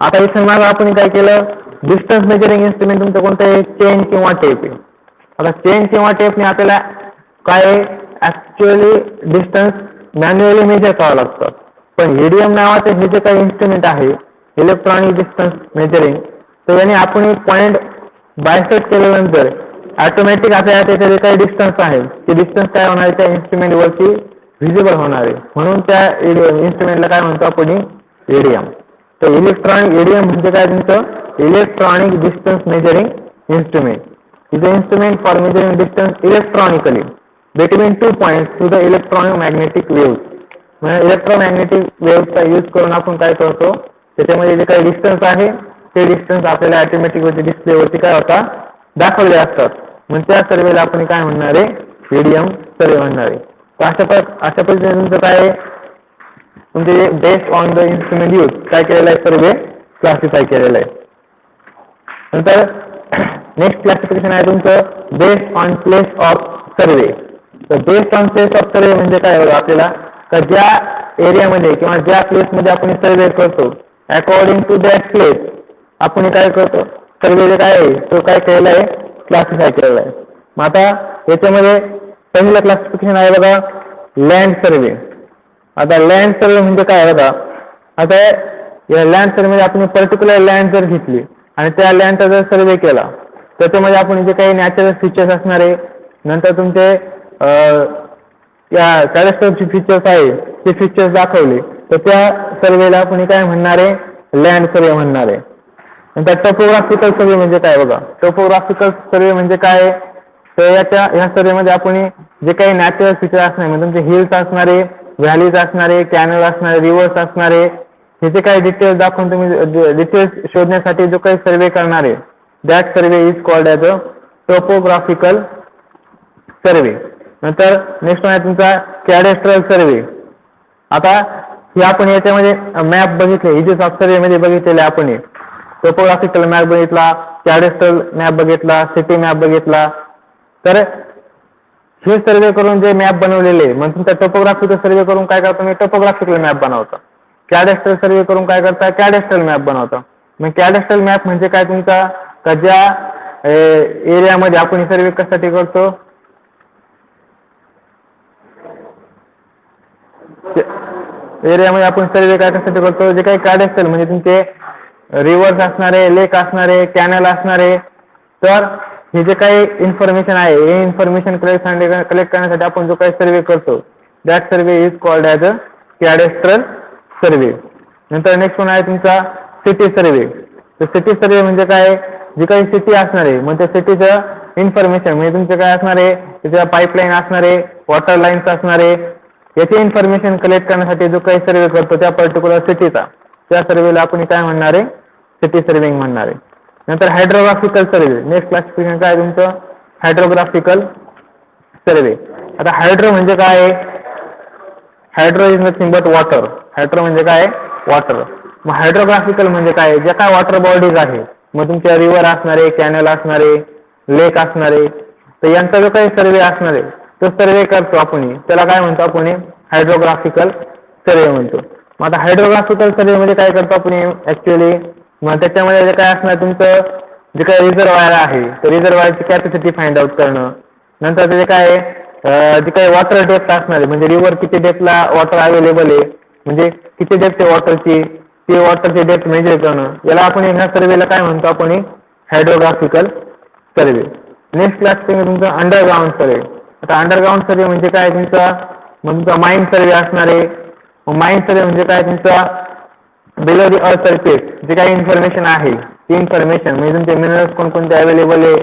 आता इथं मागं आपण काय केलं, डिस्टन्स मेजरिंग इन्स्ट्रुमेंट तुमचं कोणतं आहे, चेन किंवा टेप आहे. आता चेन किंवा टेपने आपल्याला काय ऍक्च्युअली डिस्टन्स मॅन्युअली मेजर करावं लागतं. पण ईडीएम नावाचं हे जे काही इन्स्ट्रुमेंट आहे इलेक्ट्रॉनिक डिस्टन्स मेजरिंग, तर याने आपण एक पॉईंट बायसेट केल्यानंतर ऑटोमॅटिक आपल्याला त्याचे जे काही डिस्टन्स आहे ते डिस्टन्स काय होणार आहे, त्या इन्स्ट्रुमेंट वरती व्हिजिबल होणार आहे. म्हणून त्या इन्स्ट्रुमेंटला काय म्हणतो आपण, ईडीएम. तर इलेक्ट्रॉनिक ईडीएम म्हणजे काय, तुमचं electronic distance measuring instrument is a instrument for measuring distance electronically between 2 points through the electromagnetic waves. म्हणजे इलेक्ट्रोमॅग्नेटिक वेव्हचा यूज करून आपण काय करतो, त्याच्यामध्ये जे काही डिस्टन्स आहे ते डिस्टन्स आपल्याला ऑटोमॅटिक वरती डिस्प्लेवरती काय होता, दाखवले असतात. मग त्या सर्वेला आपण काय म्हणणार आहे, ईडीएम सर्वे म्हणणार आहे. अशा पद्धतीने काय आहे, म्हणजे based on the instrument use काय केलेलं आहे, सर्वे क्लासिफाय केलेलं आहे. नंतर नेक्स्ट क्लासिफिकेशन आहे तुमचं based on place of survey. तर based on place of survey म्हणजे काय होतं आपल्याला, तर ज्या एरियामध्ये किंवा ज्या प्लेसमध्ये आपण सर्वे करतो अकॉर्डिंग टू दॅट प्लेस आपण काय करतो, सर्वे जे काय आहे तो काय केलेला आहे, क्लासिफाय केलेला आहे. मग आता याच्यामध्ये पहिलं क्लासिफिकेशन आहे बघा लँड सर्वे. आता लँड सर्वे म्हणजे काय बघा, आता या लँड सर्वेमध्ये आपण पर्टिक्युलर लँड जर घेतली आणि त्या लँडचा जर सर्वे केला, त्याच्यामध्ये आपण जे काही नॅचरल फीचर्स असणारे, नंतर तुमचे या कॅरेक्टरचे फीचर्स आहे ते फीचर्स दाखवले, तर त्या सर्वेला आपण काय म्हणणार आहे, लँड सर्वे म्हणणार आहे. नंतर टोपोग्राफिकल सर्वे म्हणजे काय बघा, टोपोग्राफिकल सर्वे म्हणजे काय, तर या सर्वेमध्ये आपण जे काही नॅचरल फीचर असणार म्हणजे तुमचे हिल्स असणारे, व्हॅलीज असणारे, कॅनल असणारे, रिव्हर्स असणारे, हे जे काही डिटेल्स दाखवून तुम्ही डिटेल्स शोधण्यासाठी जो काही सर्वे करणार आहे, that survey is called as a topographical survey. नंतर नेक्स्ट आहे तुमचा कॅडेस्ट्रल सर्वे. आता हे आपण याच्यामध्ये मॅप बघितले, इजिस ऑफ सर्वे मध्ये बघितलेले आपण टोपोग्राफिकल मॅप बघितला, कॅडेस्ट्रल मॅप बघितला, सिटी मॅप बघितला. तर हे सर्वे करून जे मॅप बनवलेले, मग तुमचा टोपोग्राफिकल सर्वे करून काय करता, मी टोपोग्राफिकल मॅप बनवता. कॅडेस्ट्रल सर्वे करून काय करता, कॅडेस्ट्रल मॅप बनवता. मग कॅडेस्ट्रल मॅप म्हणजे काय तुमचा, का ज्या एरियामध्ये आपण सर्वे कशासाठी करतो, एरियामध्ये आपण सर्वे काय कशासाठी करतो, जे काही कॅडेस्ट्रल म्हणजे तुमचे रिव्हर्स असणारे, लेक असणारे, कॅनल असणारे, तर हे जे काही इन्फॉर्मेशन आहे हे इन्फॉर्मेशन कलेक्ट करण्यासाठी आपण जो काही सर्वे करतो, that survey is called as a cadastral survey. नंतर नेक्स्ट वन आहे तुमचा सिटी सर्वे. तर सिटी सर्वे म्हणजे काय, जी काही सिटी असणार आहे मग त्या सिटीचं इन्फॉर्मेशन म्हणजे तुमचे काय असणार आहे, त्याच्या पाईपलाईन असणारे, वॉटर लाईन्स असणारे, याची इन्फॉर्मेशन कलेक्ट करण्यासाठी जो काही सर्वे करतो त्या पर्टिक्युलर सिटीचा, त्या सर्वेला आपण काय म्हणणार आहे, सिटी सर्विंग म्हणणार आहे. नंतर हायड्रोग्राफिकल सर्वे. नेक्स्ट क्लासिफिकेशन काय तुमचं, हायड्रोग्राफिकल सर्वे. आता हायड्रो म्हणजे काय, hydro is nothing but water. Hydro म्हणजे काय, वॉटर. मग हायड्रोग्राफिकल म्हणजे काय, ज्या काय वॉटर बॉडीज आहे, मग तुमच्या रिव्हर असणारे, कॅनल असणारे, लेक असणारे, तर यांचा जो काही सर्वे असणार आहे तो सर्वे करतो आपण, त्याला काय म्हणतो आपण, हायड्रोग्राफिकल सर्वे म्हणतो. मग आता हायड्रोग्राफिकल सर्वे मध्ये काय करतो आपण ऍक्च्युअली, मग त्याच्यामध्ये जे काय असणार तुमचं जे काही रिझर्वायर आहे तर रिझर्वायरची कॅपॅसिटी फाइंड आउट करणं. नंतर त्याचे काय जे काही वॉटर डेप्थ असणार आहे, म्हणजे रिव्हर किती डेप्थला वॉटर अवेलेबल आहे, म्हणजे किती डेप्थ आहे वॉटरची, ते वॉटरची डेप्थ मेजर करणं, याला आपण ह्या सर्वेला काय म्हणतो आपण, हायड्रोग्राफिकल सर्वे. नेक्स्ट क्लास तुमचा अंडरग्राऊंड सर्वे. आता अंडरग्राऊंड सर्वे म्हणजे काय तुमचा, मग तुमचा माइन सर्वे असणार आहे. माइन सर्वे म्हणजे काय तुमचा बिलो दी अर्थ सरफेस जे काही इन्फॉर्मेशन आहे ती इन्फॉर्मेशन म्हणजे तुमचे मिनरल्स कोणकोणते अवेलेबल आहे,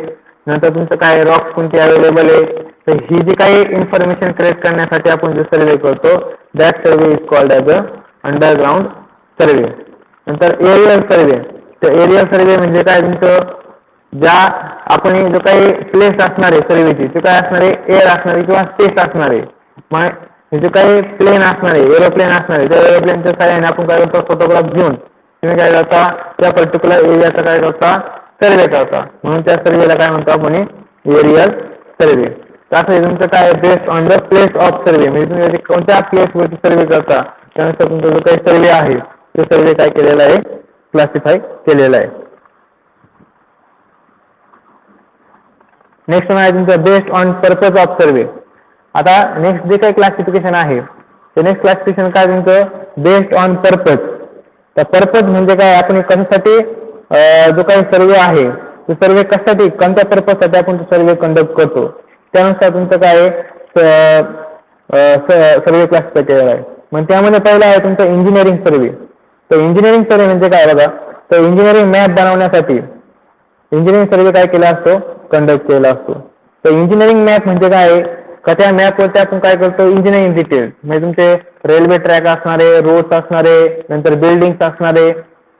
नंतर तुमचं काय रॉक्स कोणते अवेलेबल आहे, तर ही जी काही इन्फॉर्मेशन कलेक्ट करण्यासाठी आपण जो सर्वे करतो that survey is called as a underground survey. नंतर एरियल सर्वे. तर एरियल सर्वे म्हणजे काय तुमचं, ज्या आपण जो काही प्लेस असणार आहे सर्वेची ते काय असणार आहे, एअर असणार आहे किंवा स्पेस असणार आहे. मग जे काही प्लेन असणार आहे, एरोप्लेन असणार आहे, त्या एरोप्लेनच्या सहाय्याने आपण काय करतो, फोटोग्राफ घेऊन तुम्ही काय करता, त्या पर्टिक्युलर एरियाचा काय करता, सर्वे करता. म्हणून त्या सर्वेला काय म्हणतो आपण, एरियल सर्वे. असं तुमचं काय based on the place of survey, म्हणजे तुम्ही कोणत्या प्लेसवरती सर्वे करता त्यानुसार तुमचा जो काही सर्वे आहे तो सर्वे काय केलेला आहे, क्लासिफाय केलेला आहे. नेक्स्ट आहे तुमचं बेस्ड ऑन पर्पज ऑफ सर्वे. आता नेक्स्ट जे काही क्लासिफिकेशन आहे ते नेक्स्ट क्लासिफिकेशन काय तुमचं, बेस्ड ऑन पर्पज. तर पर्पज म्हणजे काय, आपण कशासाठी जो काही सर्वे आहे तो सर्वे कशासाठी, कोणत्या पर्पजसाठी आपण तो सर्वे कंडक्ट करतो त्यानुसार तुमचं काय सर्वे क्लासिफाय केलेला आहे. मग त्यामध्ये पहिला आहे तुमचं इंजिनिअरिंग सर्वे. तर इंजिनिअरिंग सर्वे म्हणजे काय बघा, तर इंजिनिअरिंग मॅप बनवण्यासाठी इंजिनिअरिंग सर्वे काय केला असतो, कंडक्ट केला असतो. तर इंजिनिअरिंग मॅप म्हणजे काय, का त्या मॅपवरती आपण काय करतो, इंजिनिअरिंग डिटेल्स म्हणजे तुमचे रेल्वे ट्रॅक असणारे, रोड्स असणारे, नंतर बिल्डिंग्स असणारे,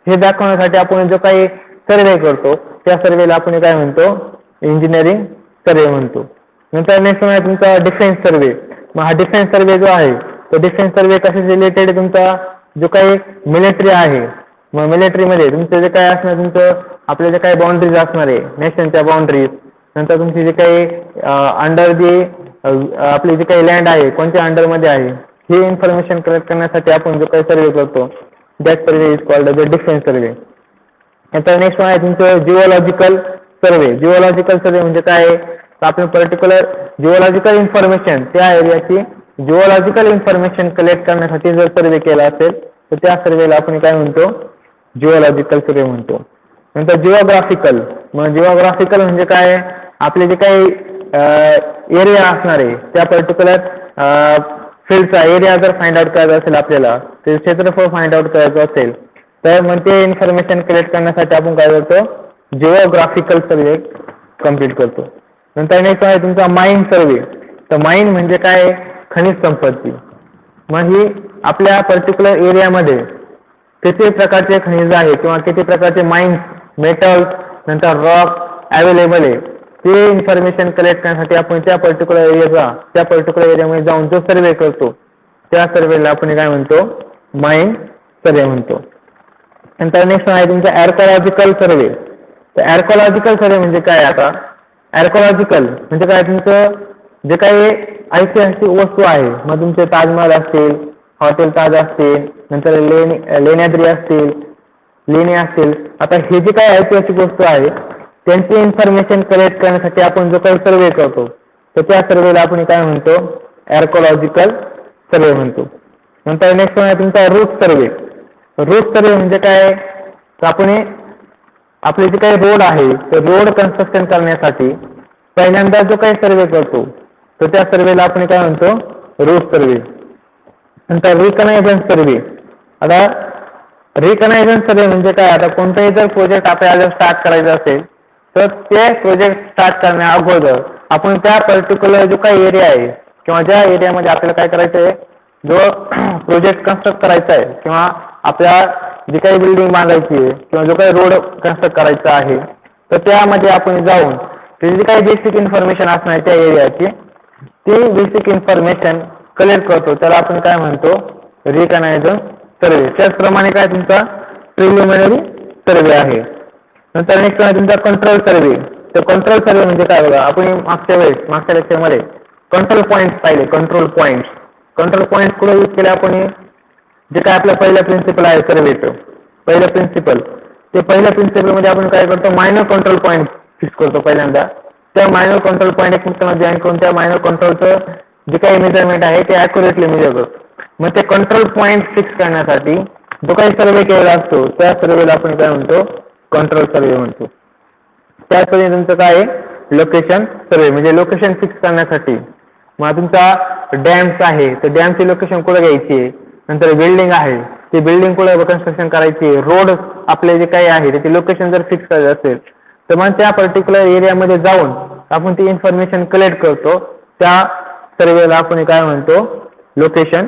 हे दाखवण्यासाठी आपण जो काही सर्वे करतो त्या सर्वेला आपण काय म्हणतो, इंजिनिअरिंग सर्वे म्हणतो. नंतर नेक्स्ट आहे तुमचा डिफेन्स सर्वे. मग हा डिफेन्स सर्वे जो आहे तो डिफेन्स सर्वे कशाशी रिलेटेड, तुमचा जो काही मिलिटरी आहे, मग मिलिटरीमध्ये तुमचं जे काय असणार, तुमचं आपल्या जे काही बाउंड्रीज असणार आहे नेशनच्या बाउंड्रीज, नंतर तुमची जे काही अंडर जी आपली जी काही लँड आहे कोणत्या अंडरमध्ये आहे ही इन्फॉर्मेशन कलेक्ट करण्यासाठी आपण जो काही सर्वे करतो that survey is called the defence survey. नंतर नेक्स्ट आहे तुमचं जिओलॉजिकल सर्वे. जिओलॉजिकल सर्वे म्हणजे काय आहे, तर आपण पर्टिक्युलर जिओलॉजिकल इन्फॉर्मेशन त्या एरियाची जिओलॉजिकल इन्फॉर्मेशन कलेक्ट करण्यासाठी जर सर्वे केला असेल तर त्या सर्वेला आपण काय म्हणतो, जिओलॉजिकल सर्वे म्हणतो. नंतर जिओग्राफिकल, मग जिओग्राफिकल म्हणजे काय, आपले जे काही एरिया असणार आहे त्या पर्टिक्युलर फील्डचा एरिया जर फाइंड आउट करायचा असेल आपल्याला, ते क्षेत्रफळ फाइंड आउट करायचं असेल तर मग ते इन्फॉर्मेशन कलेक्ट करण्यासाठी आपण काय करतो, जिओग्राफिकल सर्वे कम्प्लीट करतो. नंतर नेक्स्ट आहे तुमचा माईन सर्वे. तर माईन म्हणजे काय, खनिज संपत्ती. मग ही आपल्या पर्टिक्युलर एरियामध्ये किती प्रकारचे खनिज आहे किंवा किती प्रकारचे माइन्स, मेटल्स, नंतर रॉक अवेलेबल आहे ते इन्फॉर्मेशन कलेक्ट करण्यासाठी आपण त्या पर्टिक्युलर एरियाचा त्या पर्टिक्युलर एरियामध्ये जाऊन जो सर्वे करतो त्या सर्वेला आपण काय म्हणतो, माईन सर्वे म्हणतो. नंतर नेक्स्ट आहे तुमचा आर्कोलॉजिकल सर्वे. तर आर्कोलॉजिकल सर्वे म्हणजे काय, आता आर्कोलॉजिकल म्हणजे काय, तुमचं जे काही ऐतिहासिक वस्तू आहे, मग तुमचे ताजमहल असतील, हॉटेल ताज असतील, नंतर लेण्याद्री असतील, लेणी असतील, आता हे जे काही ऐतिहासिक वस्तू आहे त्यांची इन्फॉर्मेशन कलेक्ट करण्यासाठी आपण जो काही सर्वे करतो तर त्या सर्वेला आपण काय म्हणतो, आर्कोलॉजिकल सर्वे म्हणतो. नंतर नेक्स्ट आहे तुमचा रूट सर्वे. रूट सर्वे म्हणजे काय, तर आपण आपले जे काही रोड आहे ते रोड कन्स्ट्रक्शन करण्यासाठी पहिल्यांदा जो काही सर्वे करतो तर त्या सर्वेला आपण काय म्हणतो, रूट सर्वे. नंतर रिकनायझन्स सर्वे. आता रिकनायझन्स सर्वे म्हणजे काय, आता कोणताही जर प्रोजेक्ट आपल्याला जर स्टार्ट करायचा असेल तर ते प्रोजेक्ट स्टार्ट करण्या अगोदर आपण त्या पर्टिक्युलर जो काही एरिया आहे किंवा ज्या एरियामध्ये आपल्याला काय करायचं आहे, जो प्रोजेक्ट कन्स्ट्रक्ट करायचा आहे किंवा आपल्या जी काही बिल्डिंग बांधायची आहे किंवा जो काही रोड कन्स्ट्रक्ट करायचा आहे तर त्यामध्ये आपण जाऊन त्याची जी काही बेसिक इन्फॉर्मेशन असणार त्या एरियाची ती बेसिक इन्फॉर्मेशन कलेक्ट करतो, त्याला आपण काय म्हणतो, रिकनायझन्स सर्वे. त्याचप्रमाणे काय तुमचा प्रिलिमिनरी सर्वे आहे. नंतर नेक्स्ट आहे तुमचा कंट्रोल सर्वे. तर कंट्रोल सर्वे म्हणजे काय बघा, आपण मागच्या लेक्चरमध्ये कंट्रोल पॉईंट पाहिले. कंट्रोल पॉईंट कुठे यूज केले आपण, जे काय आपलं पहिलं प्रिन्सिपल आहे सर्वेचं, पहिलं प्रिन्सिपल, ते पहिल्या प्रिन्सिपल मध्ये आपण काय करतो, मायनर कंट्रोल पॉईंट फिक्स करतो पहिल्यांदा. त्या मायनर कंट्रोल पॉईंट एकमेकांमध्ये जॉईन करून त्या मायनर कंट्रोलचं जे काही मेजरमेंट आहे ते ॲक्युरेटली मेजर करतो. मग ते कंट्रोल पॉईंट फिक्स करण्यासाठी जो काही सर्वे केलेला असतो त्या सर्वेला आपण काय म्हणतो, कंट्रोल सर्वे म्हणतो. त्याचप्रमाणे तुमचं काय आहे, लोकेशन सर्वे म्हणजे लोकेशन फिक्स करण्यासाठी. मग तुमचा डॅम्स आहे तर डॅमची लोकेशन कुठे घ्यायची आहे, नंतर बिल्डिंग आहे ती बिल्डिंग कुठे कन्स्ट्रक्शन करायची, रोड आपले जे काही आहे त्याची लोकेशन जर फिक्स करायचं असेल तर मग त्या पर्टिक्युलर एरियामध्ये जाऊन आपण ती इन्फॉर्मेशन कलेक्ट करतो, त्या सर्वेला आपण काय म्हणतो, लोकेशन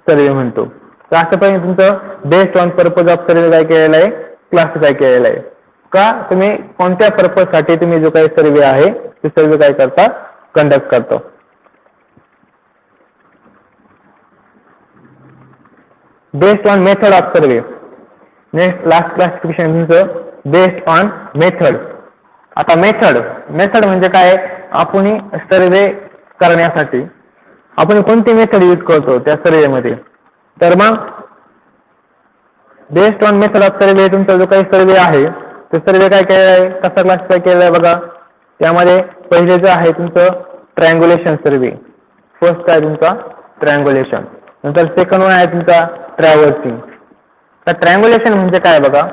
सर्वे म्हणतो. तर असं पण तुमचं बेस्ड ऑन पर्पज ऑफ सर्वे काय केलेलं आहे, क्लासिफाय केलेलं आहे. का तुम्ही कोणत्या पर्पजसाठी तुम्ही जो काही सर्वे आहे ते सर्वे काय करता, कंडक्ट करतो. Based on method of survey. Next last classification तुमचं बेस्ड ऑन मेथड. आता मेथड म्हणजे काय, आपण सर्वे करण्यासाठी आपण कोणती मेथड यूज करतो त्या सर्वेमध्ये. तर मग बेस्ड ऑन मेथड ऑफ सर्वे तुमचा जो काही सर्वे आहे तो सर्वे काय केलेला आहे, कसा क्लासिफाय केलेला आहे बघा. त्यामध्ये पहिले जे आहे तुमचं ट्रायंग्युलेशन सर्वे. फर्स्ट काय तुमचा ट्रायंग्युलेशन. नंतर सेकंड वन आहे तुमचा ट्रॅव्हर्सिंग. तर ट्रायंग्युलेशन म्हणजे काय बघा,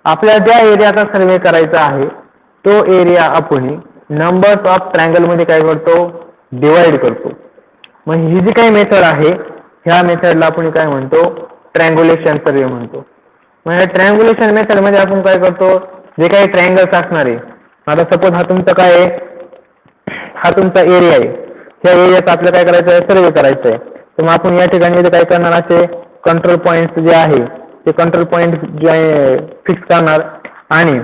आपल्या ज्या एरियाचा सर्वे करायचा आहे तो एरिया आपण नंबर्स ऑफ ट्रायंगल मध्ये काय करतो, डिवाइड करतो. मग ही जी काही मेथड आहे ह्या मेथडला आपण काय म्हणतो, ट्रायंग्युलेशन सर्वे म्हणतो. म्हणजे ट्रायंग्युलेशन मेथड मध्ये आपण काय करतो, जे काही ट्रायंगल्स असणार आहे, आता सपोज हा तुमचा काय आहे, हा तुमचा एरिया आहे, त्या एरियात आपल्याला काय करायचं आहे, सर्वे करायचं आहे. तर मग आपण या ठिकाणी काय करणार, असे कंट्रोल पॉईंट जे आहे ते कंट्रोल पॉईंट जे फिक्स करणार आणि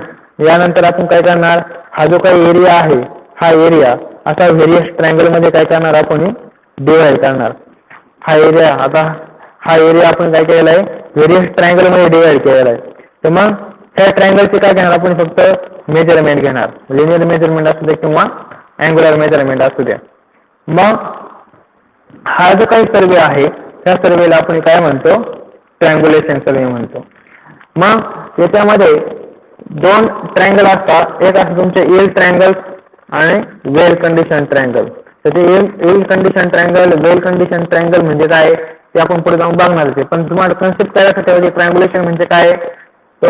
यानंतर आपण काय करणार, हा जो काही एरिया आहे हा एरिया असा व्हेरियस ट्रायंगल मध्ये काय करणार, आपण डिवाइड करणार. हा एरिया, आता हा एरिया आपण काय केलेला आहे, व्हेरियस ट्रायंगल मध्ये डिवाइड केलेला आहे. तर मग त्या ट्रायंगलचे काय घेणार, आपण फक्त मेजरमेंट घेणार, लिनियर मेजरमेंट असू द्या किंवा अँग्युलर मेजरमेंट असू द्या. मग हा जो काही सर्वे आहे त्या सर्वेला आपण काय म्हणतो, ट्रायंग्युलेशन सर्वे म्हणतो. मग याच्यामध्ये दोन ट्रायंगल असतात, एक असतं तुमचे इल्ड ट्रायंगल आणि वेल कंडिशन ट्रायंगल. तर ते इल्ड कंडिशन ट्रायंगल, वेल कंडिशन ट्रायंगल म्हणजे काय ते आपण पुढे जाऊन बघणार आहे. पण तुम्हाला कन्सेप्ट काय लक्षात ठेवायची, ट्रायंगुलेशन म्हणजे काय. तो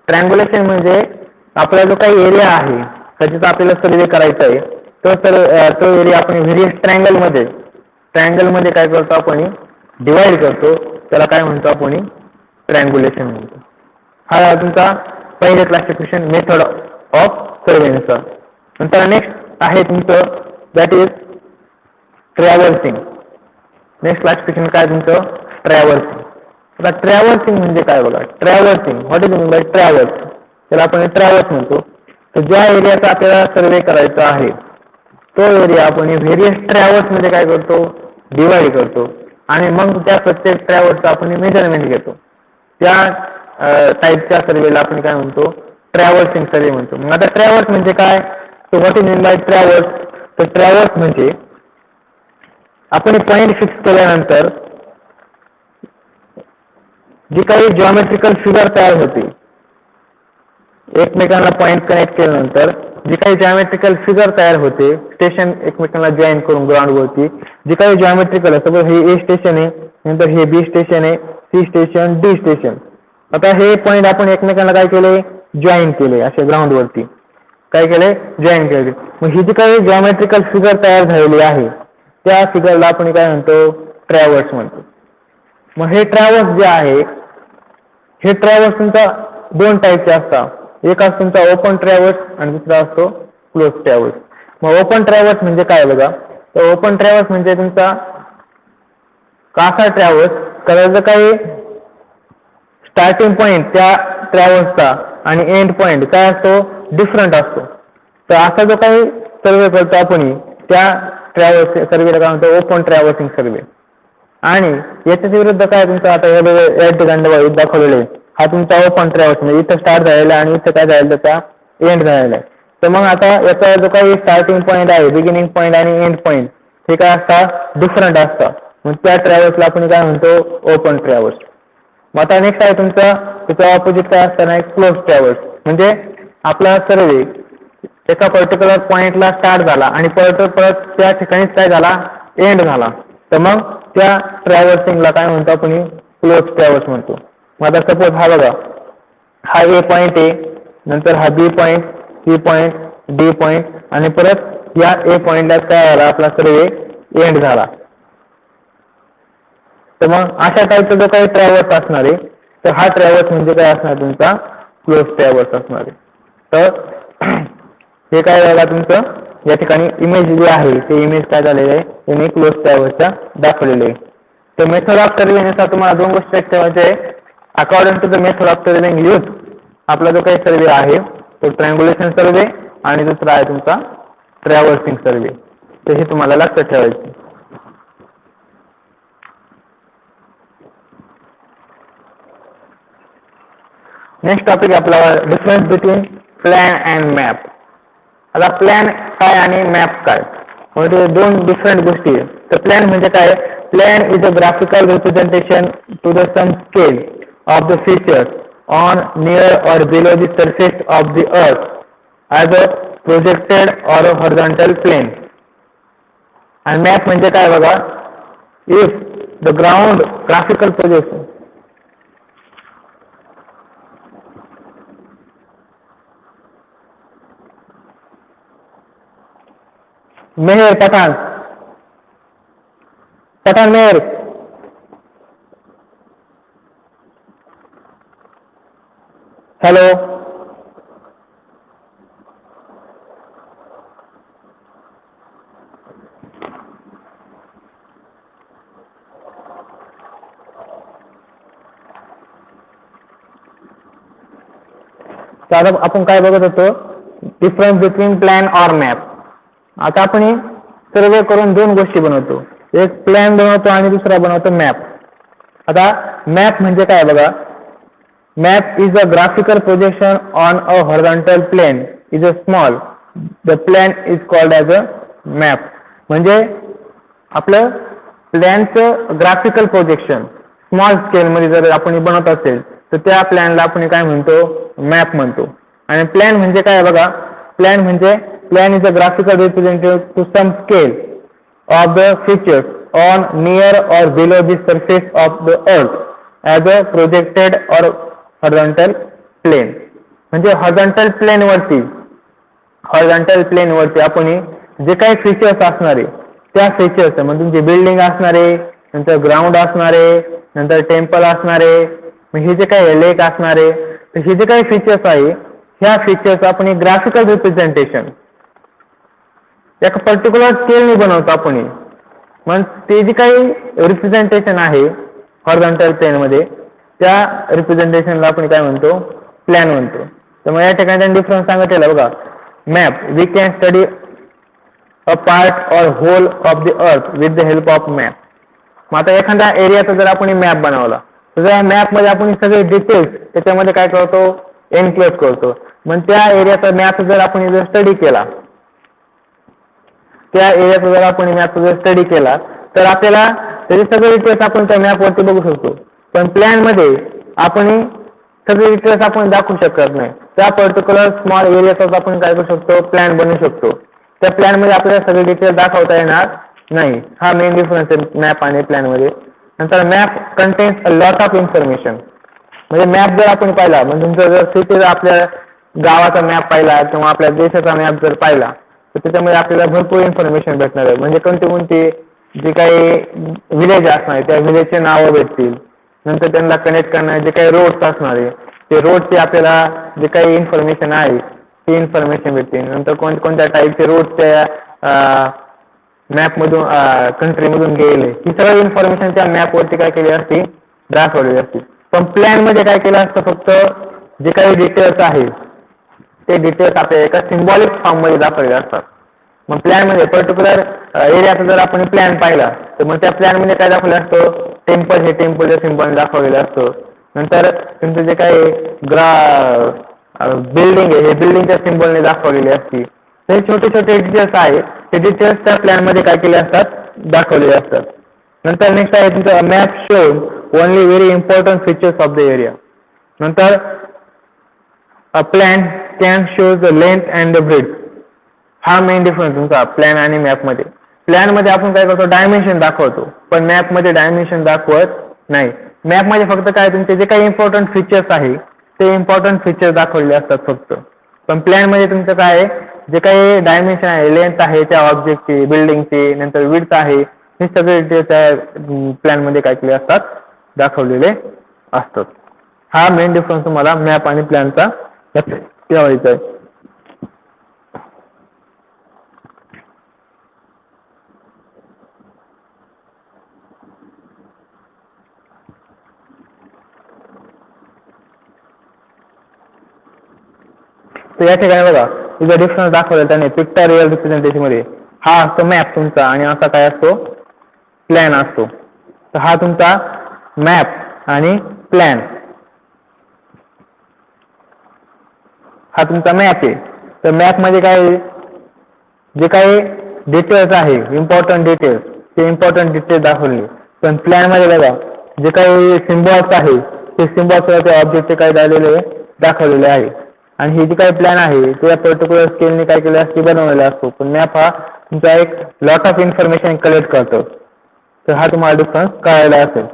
ट्रायंगुलेशन म्हणजे आपला जो काही एरिया आहे त्याचा आपल्याला सर्वे करायचा आहे, तो एरिया आपण व्हेरियस ट्रायंगल मध्ये काय करतो, आपण डिवाइड करतो, त्याला काय म्हणतो आपण ट्रायंगुलेशन म्हणतो. हा तुमचा पहिले क्लासिफिकेशन मेथड ऑफ सर्वेनुसार. नंतर नेक्स्ट आहे तुमचं that is traversing. Next classification काय तुमचं ट्रॅव्हल्सिंग. आता ट्रॅव्हल्सिंग म्हणजे काय बघा. Traversing what is mean by traverse, त्याला आपण ट्रॅव्हल्स म्हणतो. तर ज्या एरियाचा आपल्याला सर्वे करायचा आहे तो एरिया आपण व्हेरियस ट्रॅव्हल्स मध्ये काय करतो, डिवाइड करतो आणि मग त्या प्रत्येक ट्रॅव्हल्सचा आपण मेजरमेंट घेतो. त्या टाईपच्या सर्वेला आपण काय म्हणतो, ट्रॅव्हल्सिंग सर्वे म्हणतो. मग आता ट्रॅव्हल्स म्हणजे काय, तर what is mean by travels. तर ट्रॅव्हल्स म्हणजे आपण पॉईंट फिक्स केल्यानंतर जी काही जॉमेट्रिकल फिगर तयार होते, एकमेकांना पॉईंट कनेक्ट केल्यानंतर जी काही जॉमेट्रिकल फिगर तयार होते, स्टेशन एकमेकांना जॉईन करून ग्राउंडवरती जी काही जॉमेट्रिकल आहे, सपोज हे ए स्टेशन आहे, नंतर हे बी स्टेशन आहे, सी स्टेशन, डी स्टेशन. आता हे पॉईंट आपण एकमेकांना काय केले, जॉईन केले, असे ग्राउंडवरती काय केले, जॉईन केले. मग ही जी काही जॉमेट्रिकल फिगर तयार झालेली आहे त्या फिगरला आपण काय म्हणतो, ट्रॅव्हर्स म्हणतो. मग हे ट्रॅव्हर्स जे आहे, हे ट्रॅव्हर्स तुमचा दोन टाईपचे असतात. एक असतो तुमचा ओपन ट्रॅव्हर्स आणि दुसरा असतो क्लोज ट्रॅव्हर्स. मग ओपन ट्रॅव्हर्स म्हणजे काय बघा, तर ओपन ट्रॅव्हर्स म्हणजे तुमचा कासा ट्रॅव्हर्स, त्याचा काही स्टार्टिंग पॉईंट त्या ट्रॅव्हर्सचा आणि एंड पॉईंट काय असतो, डिफरंट असतो. तर असा जो काही सर्वे करतो आपण त्या ट्रॅव्हर्स सर्वेला काय म्हणतो, ओपन ट्रॅव्हर्सिंग सर्वे. आणि याच्या विरुद्ध काय तुमचा आता या ठिकाणी दाखवलेले हा तुमचा ओपन ट्रॅव्हर्स म्हणजे इथं स्टार्ट झालेला आणि इथं काय झालेलं त्याचा एंड झालेला आहे. तर मग आता याचा जो काही स्टार्टिंग पॉईंट आहे, बिगिनिंग पॉईंट आणि एंड पॉईंट हे काय असतात, डिफरंट असतात. मग त्या ट्रॅव्हर्सला आपण काय म्हणतो, ओपन ट्रॅव्हर्स. मग आता नेक्स्ट आहे तुमचा त्याचा ऑपोजिट काय असताना क्लोज ट्रॅव्हर्स. म्हणजे आपला सर्वे एका पर्टिक्युलर पॉईंटला स्टार्ट झाला आणि परत त्या ठिकाणीच काय झाला, एंड झाला. तर मग त्या ट्रॅव्हर्सिंगला काय म्हणतो आपण, क्लोज ट्रॅव्हर्स म्हणतो. मग आता सपोज हा बघा, हा ए पॉईंट आहे, नंतर हा B point, C point, D point आणि परत या ए पॉईंटला काय झाला, आपला सर्वे एंड झाला. तर मग अशा टाईपचा जो काही ट्रॅव्हर्स असणार आहे, तर हा ट्रॅव्हर्स म्हणजे काय असणार, तुमचा क्लोज ट्रॅव्हर्स असणार आहे. तर हे काय झालं तुमचं, या ठिकाणी इमेज जे आहे ते इमेज काय झालेले आहे, त्यांनी क्लोज ट्रॅव्हर्सच्या दाखवलेले आहे. तर मेथड ऑफ सर्वेनुसार तुम्हाला दोन गोष्टी ठेवायच्या आहे. According to the method of surveying use, आपला जो काही सर्वे आहे तो ट्रायंगुलेशन सर्वे आणि दुसरा आहे तुमचा ट्रॅव्हर्सिंग सर्वे. तर हे तुम्हाला लक्षात ठेवायचे. नेक्स्ट टॉपिक आपला difference between plan and map. आता प्लॅन काय आणि मॅप काय, म्हणजे दोन डिफरंट गोष्टी आहेत. तर प्लॅन म्हणजे काय, plan is a graphical representation to the same scale of the features on, near or below the surface of the earth as a projected or a horizontal plane. And map म्हणजे काय बघा, if the ground graphical projection Mehar Pathan Mehar hello. आता आपण काय बघत होतो, difference between plan और map. आता आपण सर्वे करून दोन गोष्टी बनवतो, एक प्लॅन बनवतो आणि दुसरा बनवतो मॅप. आता मॅप म्हणजे काय बघा, map is a graphical projection on a horizontal plane is a small, the plan is called as a map. म्हणजे आपलं प्लॅनचं ग्राफिकल प्रोजेक्शन स्मॉल स्केल मध्ये जर आपण बनवत असेल तर त्या प्लॅनला आपण काय म्हणतो, मॅप म्हणतो. आणि प्लॅन म्हणजे काय बघा, प्लॅन म्हणजे plan is a graphical representative to some scale of the features on near or below the surface of the earth as a projected or horizontal plane. म्हणजे हॉरिझॉन्टल प्लेन वरती आपण जे काही फीचर्स असणारे त्या फीचर्स म्हणजे तुमची बिल्डिंग असणारे, नंतर ग्राउंड असणारे, नंतर टेम्पल असणारे, हे जे काही लेक असणारे, तर हे जे काही फीचर्स आहे ह्या फीचर्स आपण ग्राफिकल रिप्रेझेंटेशन एक पर्टिक्युलर स्केलने बनवतो आपण. मग ते जे काही रिप्रेझेंटेशन आहे हॉरिझॉन्टल प्लेन मध्ये त्या रिप्रेझेंटेशनला आपण काय म्हणतो, प्लॅन म्हणतो. तर मग या ठिकाणी त्यांनी डिफरन्स सांगितलेला बघा. Map, we can study a part or whole of the earth with the help of map. मग आता एखाद्या एरियाचा जर आपण मॅप बनवला तर त्या मॅप मध्ये आपण सगळे डिटेल्स त्याच्यामध्ये काय करतो, एनक्लोज करतो. मग त्या एरियाचा मॅप जर आपण स्टडी केला, तर आपल्याला त्याचे सगळे डिटेल्स आपण त्या मॅपवरती बघू शकतो. पण प्लॅन मध्ये आपण सगळे डिटेल्स आपण दाखवू शकत नाही. त्या पर्टिक्युलर स्मॉल एरियाचाच आपण काय करू शकतो, प्लॅन बनवू शकतो. त्या प्लॅन मध्ये आपल्याला सगळे डिटेल्स दाखवता येणार नाही. हा मेन डिफरन्स आहे मॅप आणि प्लॅन मध्ये. नंतर map contains a lot of information. म्हणजे मॅप जर आपण पाहिला, म्हणजे तुमचं जर सिटी आपल्या गावाचा मॅप पाहिला किंवा आपल्या देशाचा मॅप जर पाहिला तर त्याच्यामध्ये आपल्याला भरपूर इन्फॉर्मेशन भेटणार आहे. म्हणजे कोणती जे काही विलेज असणार त्या विलेजचे नावं भेटतील. नंतर त्यांना कनेक्ट करणारे जे काही रोड्स असणार आहे ते रोडचे आपल्याला जे काही इन्फॉर्मेशन आहे ती इन्फॉर्मेशन भेटतील. नंतर कोणत्या टाईपचे रोड त्या मॅपमधून कंट्रीमधून गेले ही सगळी इन्फॉर्मेशन त्या मॅपवरती काय केली असते, दाखवलेली असते. पण प्लॅन मध्ये काय केलं असतं, फक्त जे काही डिटेल्स आहे ते डिटेल्स आपल्याला एका सिम्बॉलिक फॉर्म मध्ये दाखवलेले असतात. मग प्लॅन मध्ये पर्टिक्युलर एरियाचा जर आपण प्लॅन पाहिला तर मग त्या प्लॅन मध्ये काय दाखवलं असतं, टेम्पल हे टेम्पलच्या सिम्बॉल दाखवलेलं असतं. नंतर तुमचं जे काही बिल्डिंग आहे हे बिल्डिंगच्या सिम्बॉलने दाखवलेली असते. हे छोटे छोटे डिटेल्स आहे ते डिटेल्स त्या प्लॅन मध्ये काय केले असतात, दाखवलेले असतात. नंतर नेक्स्ट आहे तुमचं map shows only very important features of the area. नंतर a plan can show the length and the breadth. हा मेन डिफरन्स तुमचा प्लॅन आणि मॅप मध्ये. प्लॅन मध्ये आपण काय करतो, डायमेन्शन दाखवतो, पण मॅप मध्ये डायमेन्शन दाखवत नाही. मॅप मध्ये फक्त काय तुमचे जे काही इम्पॉर्टंट फीचर्स आहे ते इम्पॉर्टंट फीचर दाखवलेले असतात फक्त. पण प्लॅन मध्ये तुमचं काय आहे, जे काही डायमेन्शन आहे, लेंथ आहे त्या ऑब्जेक्टची, बिल्डिंगची, नंतर विड्थ आहे, हे सगळे डिटेल्स त्या प्लॅन मध्ये काय केले असतात, दाखवलेले असतात. हा मेन डिफरन्स तुम्हाला मॅप आणि प्लॅनचा ठेवायचा आहे. तर या ठिकाणी बघा तुझा डिफरन्स दाखवला त्याने पिक्टोरियल रिप्रेझेंटेशन मध्ये. हा असतो मॅप तुमचा आणि असा काय असतो, प्लॅन असतो. तर हा तुमचा मॅप आणि प्लॅन, हा तुमचा मॅप आहे. तर मॅप मध्ये काय जे काही डिटेल्स आहे इम्पॉर्टंट डिटेल्स ते इम्पॉर्टंट डिटेल्स दाखवले. पण प्लॅन मध्ये बघा जे काही सिम्बॉल्स आहे ते सिम्बॉल्स त्या ऑब्जेक्टचे काय झालेले दाखवलेले आहे. आणि हे जे काही प्लॅन आहे ते पर्टिक्युलर स्केलने काय केले असते, बनवलेला असतो. पण मॅप हा तुमचा एक लॉट ऑफ इन्फॉर्मेशन कलेक्ट करतो. तर हा तुम्हाला डिफरन्स कळायला असेल.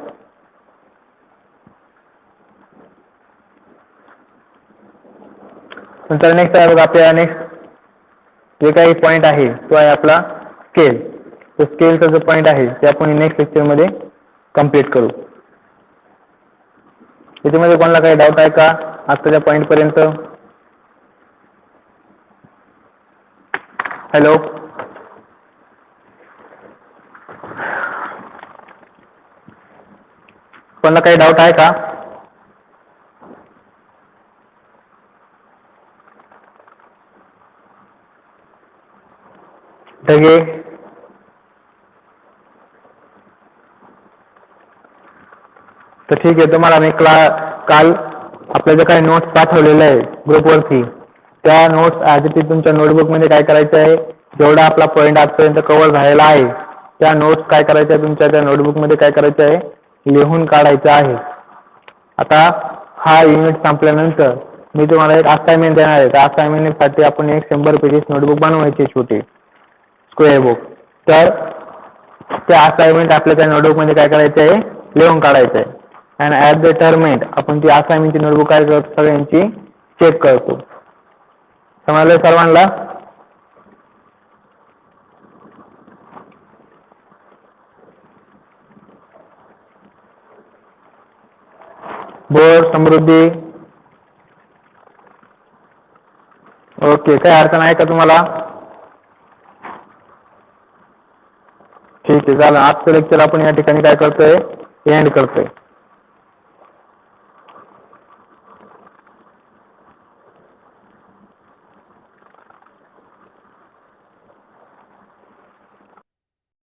नंतर नेक्स्ट आहे बघा आपल्या नेक्स्ट जे काही पॉईंट आहे तो आहे आपला स्केल. तो स्केलचा जो पॉईंट आहे ते आपण नेक्स्ट लेक्चर मध्ये कम्प्लीट करू. त्याच्यामध्ये कोणाला काही डाऊट आहे का आताच्या पॉईंट पर्यंत? हॅलो, कोणाला काही डाऊट आहे का? ढगे, तर ठीक आहे. तुम्हाला मी काल आपल्या जे काही नोट्स पाठवलेले आहे ग्रुपवरती त्या नोट्स आधी ते तुमच्या नोटबुक मध्ये काय करायचं आहे, जेवढा आपला पॉईंट आजपर्यंत कव्हर झालेला आहे त्या नोट्स काय करायच्या आहे तुमच्या त्या नोटबुक मध्ये काय करायचं आहे, लिहून काढायचं आहे. आता हा युनिट संपल्यानंतर मी तुम्हाला एक असाइनमेंट देणार आहे. त्या असाइनमेंटसाठी आपण एक 100 पेजेस नोटबुक बनवायची छोटी स्क्वेअर बुक. तर त्या असाइनमेंट आपल्या त्या नोटबुक मध्ये काय करायचं आहे, लिहून काढायचं आहे. आणि ॲट द टर्मेंट आपण ती असाइनमेंटची नोटबुक काय करतो, सगळ्यांची चेक करतो. समजलं सर्वांना? बोर समृद्धी ओके, काय अडचण आहे का तुम्हाला? ठीक आहे, झालं. आजचं लेक्चर आपण या ठिकाणी काय करतोय, एंड करतोय.